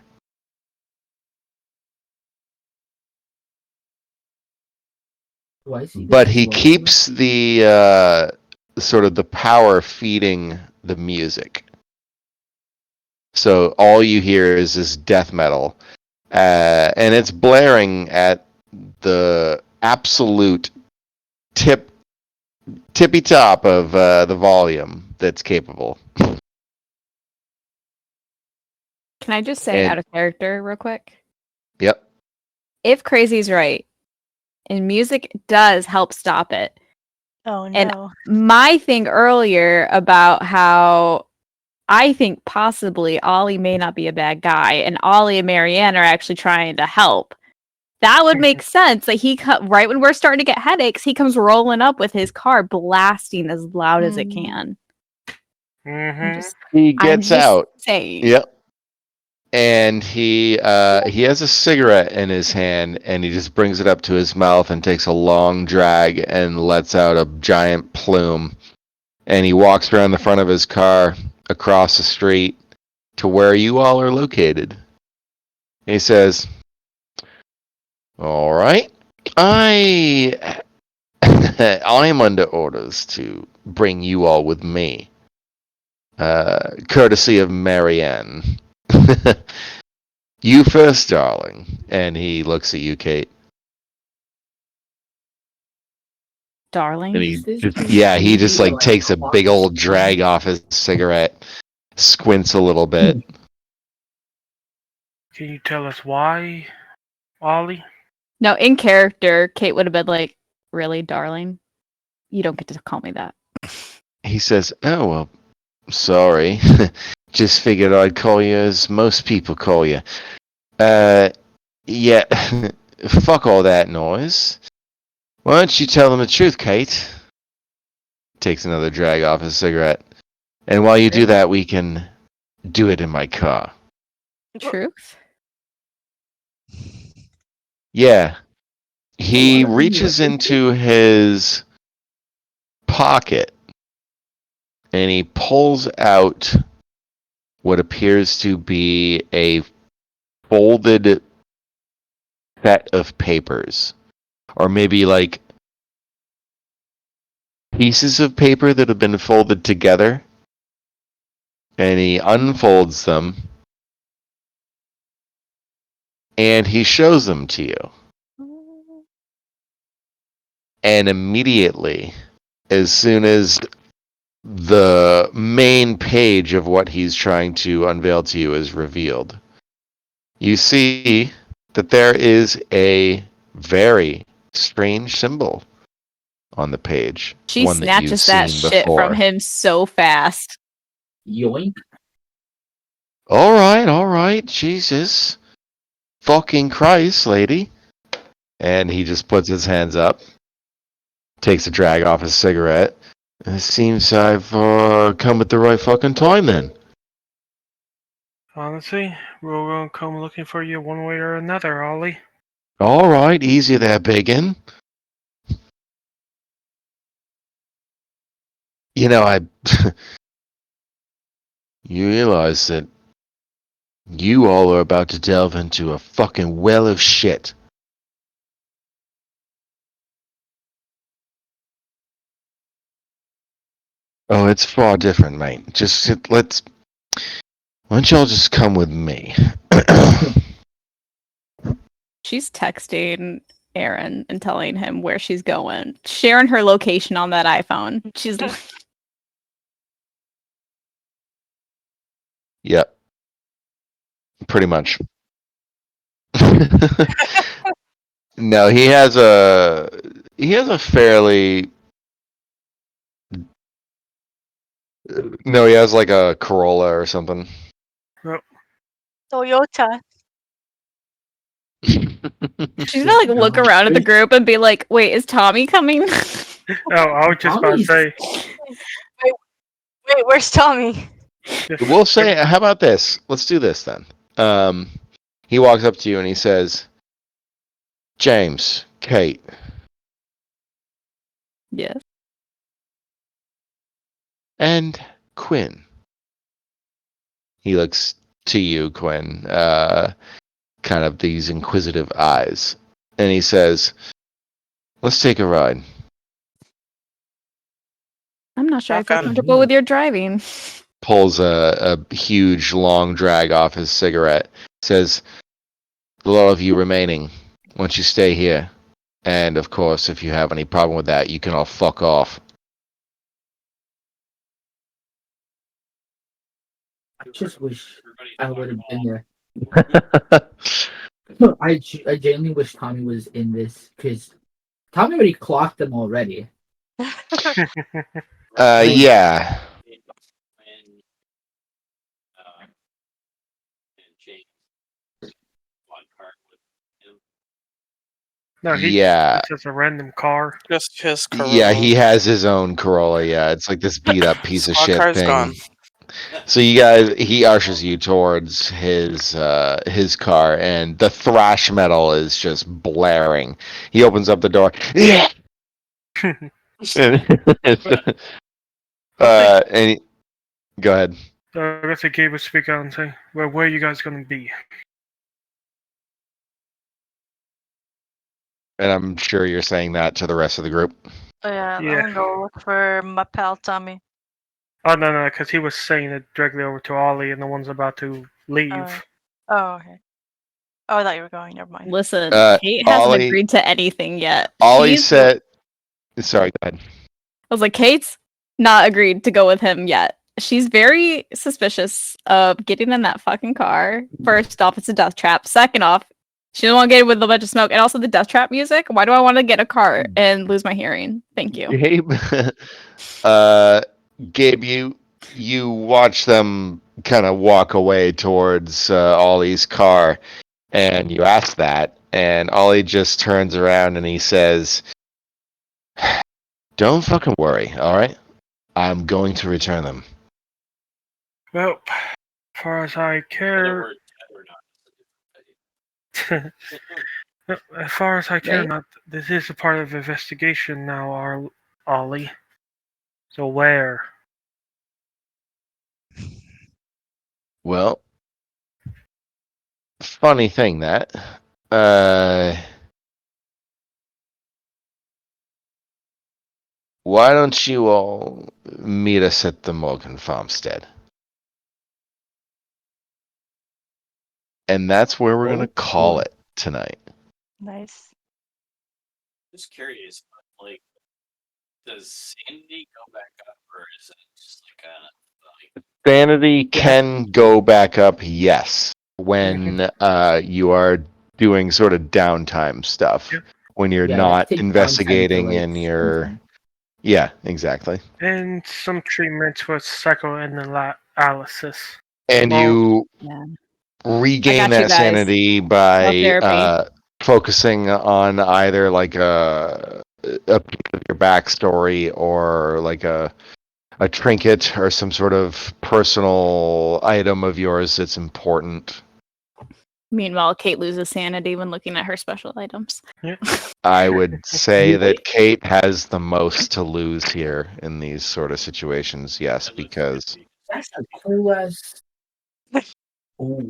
But he keeps the sort of the power feeding the music. So all you hear is this death metal, and it's blaring at the absolute tippy top of the volume that's capable. Can I just say And- out of character real quick? Yep. If Crazy's right, and music does help stop it. Oh no. And my thing earlier about how I think possibly Ollie may not be a bad guy, and Ollie and Marianne are actually trying to help. That would make sense. Like right when we're starting to get headaches, he comes rolling up with his car blasting as loud as it can. Mm-hmm. He gets I'm just out. saying. Yep. And he has a cigarette in his hand, and he just brings it up to his mouth and takes a long drag and lets out a giant plume. And he walks around the front of his car across the street to where you all are located. He says, "All right, I am under orders to bring you all with me, courtesy of Marianne." You first, darling. And he looks at you, Kate. Darling. And he just like takes a big old drag off his cigarette, squints a little bit. Can you tell us why, Ollie? No, in character, Kate would have been like, really, darling? You don't get to call me that. He says, "Oh, well, sorry. Just figured I'd call you as most people call you. Yeah, fuck all that noise. Why don't you tell them the truth, Kate?" Takes another drag off his cigarette. "And while you do that, we can do it in my car." Truth? Yeah. He reaches into his pocket and he pulls out what appears to be a folded set of papers, or maybe like pieces of paper that have been folded together, and he unfolds them and he shows them to you. And immediately, as soon as the main page of what he's trying to unveil to you is revealed, you see that there is a very strange symbol on the page. She one that you've snatches that seen shit before. from him so fast. Yoink. All right, Jesus. Fucking Christ, lady. And he just puts his hands up. Takes a drag off his cigarette. It seems I've come at the right fucking time then. Honestly, we're gonna come looking for you one way or another, Ollie. All right, easy there, Biggin. You know, you realize that you all are about to delve into a fucking well of shit. Oh, it's far different, mate. Why don't y'all just come with me? She's texting Aaron and telling him where she's going, sharing her location on that iPhone. She's like, Yep. Pretty much. No, he has a fairly no, he has like a Corolla or something. Toyota. she's gonna like look around at the group and be like, "Wait, is Tommy coming?" Oh, I was just about to say. Wait, where's Tommy? We'll say, how about this? Let's do this then. He walks up to you and he says, James, Kate, Yes. and Quinn. He looks to you, Quinn, kind of these inquisitive eyes. And he says, let's take a ride. I'm not sure I feel Okay. comfortable with your driving. Pulls a huge, long drag off his cigarette. Says, the lot of you remaining, once you stay here. And, of course, if you have any problem with that, you can all fuck off. I just wish I would have been there. Yeah. I genuinely wish Tommy was in this because Tommy already clocked them already. Yeah. And James one card with him. No, Yeah. it's just a random car. Just his Corolla. Yeah, he has his own Corolla. Yeah, it's like this beat up piece of Squad shit car's thing. gone. So you guys, he ushers you towards his car, and the thrash metal is just blaring. He opens up the door. Yeah. Go ahead. I guess they gave a speak out and say, "Well, where are you guys gonna be?" And I'm sure you're saying that to the rest of the group. Yeah, Yeah. I'm gonna go look for my pal Tommy. Oh no, because he was saying it directly over to Ollie, and the one's about to leave. Oh, okay. Oh, I thought you were going. Never mind. Listen, Kate hasn't Ollie- agreed to anything yet. Ollie She's- said, sorry, go ahead. I was like, Kate's not agreed to go with him yet. She's very suspicious of getting in that fucking car. First off, it's a death trap. Second off, she doesn't want to get it with a bunch of smoke. And also the death trap music. Why do I want to get a car and lose my hearing? Thank you. Gabe, you watch them kind of walk away towards Ollie's car, and you ask that, and Ollie just turns around and he says, don't fucking worry, alright? I'm going to return them. Well, as far as I care, as far as I care, Right. not this is a part of the investigation now, Ollie. So where? Well, funny thing that. Why don't you all meet us at the Morgan farmstead? And that's where we're going to call it tonight. Nice. Just curious, like, does Sandy go back up, or is it just like a Sanity can go back up, yes, when you are doing sort of downtime stuff. Yep. When you're Yeah, not take downtime investigating to, like, in your... Yeah, exactly. And some treatments with psychoanalysis. And Well, you Yeah. regain I got you that guys. sanity Love by therapy. focusing on either like a a piece of your backstory or like a trinket or some sort of personal item of yours that's important. Meanwhile, Kate loses sanity when looking at her special items. Yeah. I would say that Kate has the most to lose here in these sort of situations, yes, because That's a cool ass. Ooh.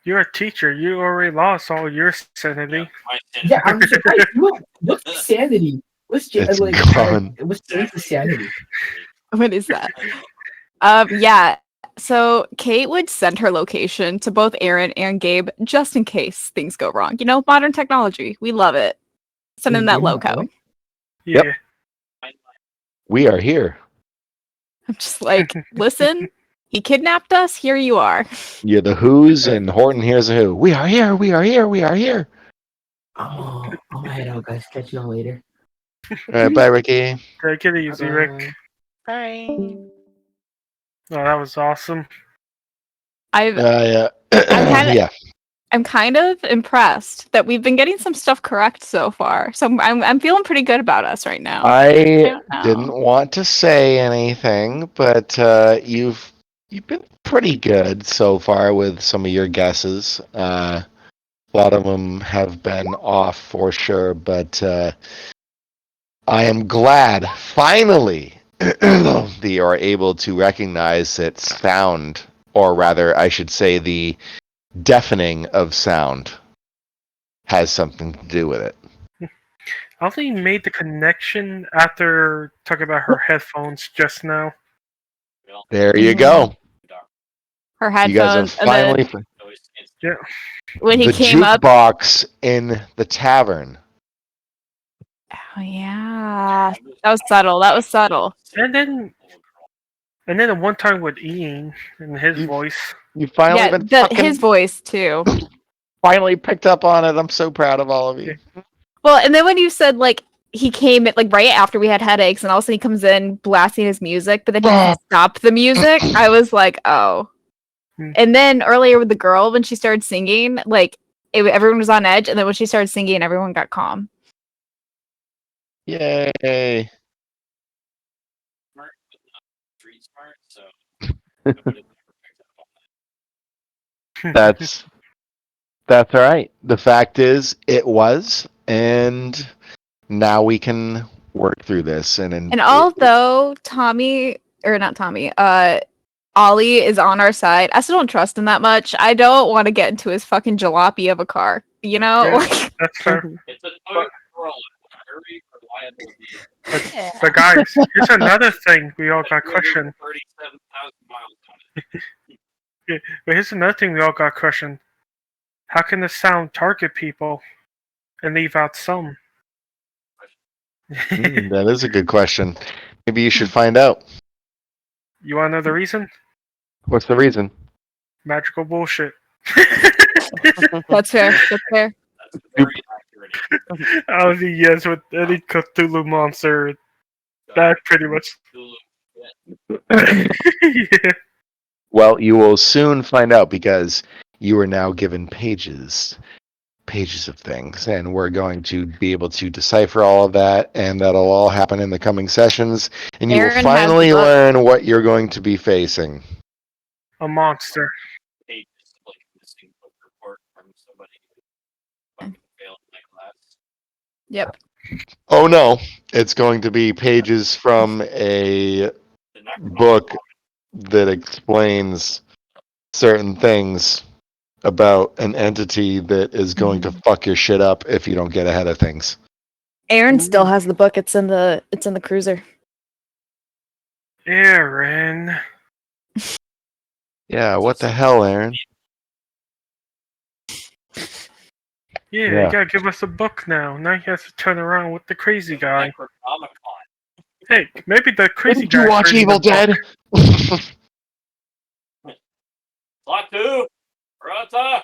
You're a teacher. You already lost all your sanity. Yeah, I'm surprised. What's sanity? What's it's like? gone. What's Jake's sanity? What is that? Yeah. So Kate would send her location to both Aaron and Gabe just in case things go wrong. You know, modern technology. We love it. Send in that Gabe my loco. boy? Yeah. Yep. We are here. I'm just like, listen, he kidnapped us. Here you are. You're the Who's, and Horton here's a Who. We are here. We are here. We are here. Oh, I'll head out, guys. Catch y'all later. All right, bye, Ricky. Take it easy, Rick. Sorry. Oh, that was awesome. Yeah. kinda- I'm kind of impressed that we've been getting some stuff correct so far. So I'm feeling pretty good about us right now. I don't know. didn't want to say anything, but you've been pretty good so far with some of your guesses. A lot of them have been off for sure, but I am glad finally that you are able to recognize that sound, or rather, I should say, the deafening of sound has something to do with it. I don't think he made the connection after talking about her headphones just now. There you go. Her You guys are headphones, and then finally Yeah. when he the came up. jukebox in the tavern. Oh yeah, that was subtle. That was subtle. And then the one time with Ian and his voice. You finally Yeah, been his voice too. finally picked up on it. I'm so proud of all of you. Well, and then when you said like he came at like right after we had headaches, and all of a sudden he comes in blasting his music, but then he doesn't stop the music. I was like, oh. And then earlier with the girl when she started singing, like everyone was on edge, and then when she started singing, everyone got calm. Yay! That's all right. The fact is, it was, and now we can work through this. And although Tommy, or not Tommy, Ollie is on our side, I still don't trust him that much. I don't want to get into his fucking jalopy of a car. You know? Yeah, Like, that's fair. It's a Toyota Corolla. Very reliable vehicle. But guys, here's another thing we all got questioned. 37,000 miles on it. Yeah, but here's another thing we all got questioned. How can the sound target people and leave out some? that is a good question. Maybe you should find out. You want to know the reason? What's the reason? Magical bullshit. that's fair. That's fair. That's very accurate. Oh, yes, with any Cthulhu monster, that pretty much. Yeah. Well, you will soon find out because you are now given pages of things, and we're going to be able to decipher all of that, and that'll all happen in the coming sessions, and you Aaron will has finally the book. learn what you're going to be facing. A monster. Pages of, like, missing book report from somebody who fucking failed my class. Yep. Oh no, it's going to be pages from a book that explains certain things about an entity that is going to fuck your shit up if you don't get ahead of things. Aaron still has the book. It's in the cruiser. Aaron. Yeah, what the hell, Aaron? Yeah, you gotta give us a book now. Now he has to turn around with the crazy guy. Hey, maybe the crazy guy. Did you watch Evil Dead? Latu! Rata!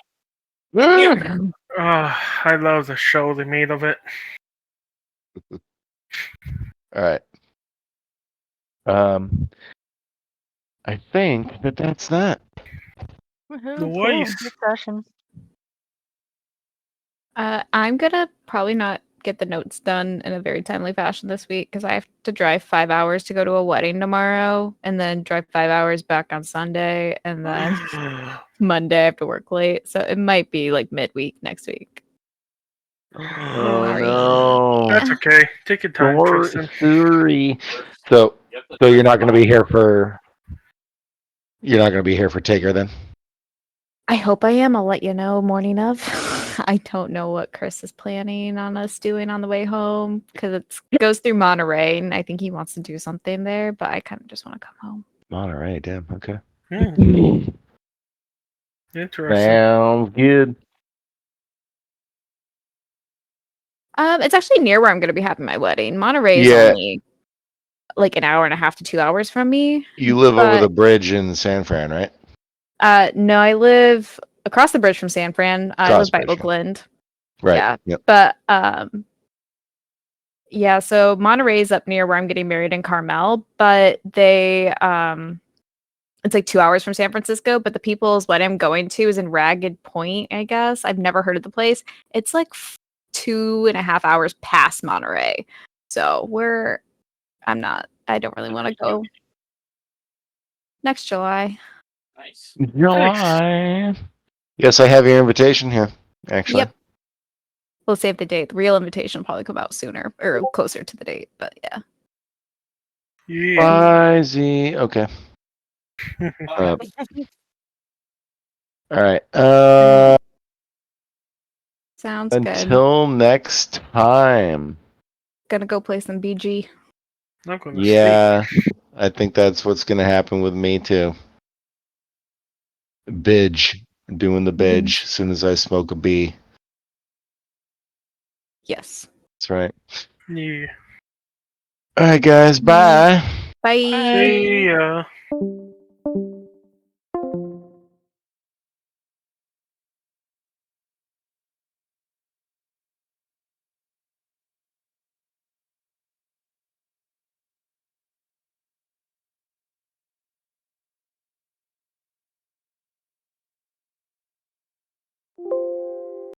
I love the show they made of it. All right. I think that's that. Woohoo, Nice. cool. Good session. I'm gonna probably not get the notes done in a very timely fashion this week because I have to drive 5 hours to go to a wedding tomorrow, and then drive 5 hours back on Sunday, and then Monday I have to work late. So it might be like midweek next week. Oh no. That's okay. Take your time, Tristan. Sorry. So you're not gonna be here for Taker then? I hope I am. I'll let you know morning of. I don't know what Chris is planning on us doing on the way home because it goes through Monterey, and I think he wants to do something there, but I kind of just want to come home. Monterey, damn, okay. Interesting. Sounds good. It's actually near where I'm going to be having my wedding. Monterey is only like an hour and a half to 2 hours from me. You live over the bridge in San Fran, right? No, I live across the bridge from San Fran. I live by Oakland. Right. Yeah. Yep. But yeah, so Monterey's up near where I'm getting married in Carmel, but they it's like 2 hours from San Francisco, but the people's wedding I'm going to is in Ragged Point, I guess. I've never heard of the place. It's like 2.5 hours past Monterey. So I don't really want to go next July. Nice. July. Yes, I have your invitation here, actually. Yep. We'll save the date. The real invitation will probably come out sooner or closer to the date, but yeah. Yeah. Bye, Z. Okay. All right. Sounds good. Until next time. Gonna go play some BG. I'm gonna Yeah, I think that's what's gonna happen with me too. Bidge. Doing the bidge as soon as I smoke a bee. Yes. That's right. Yeah. All right, guys. Bye. Bye. See ya.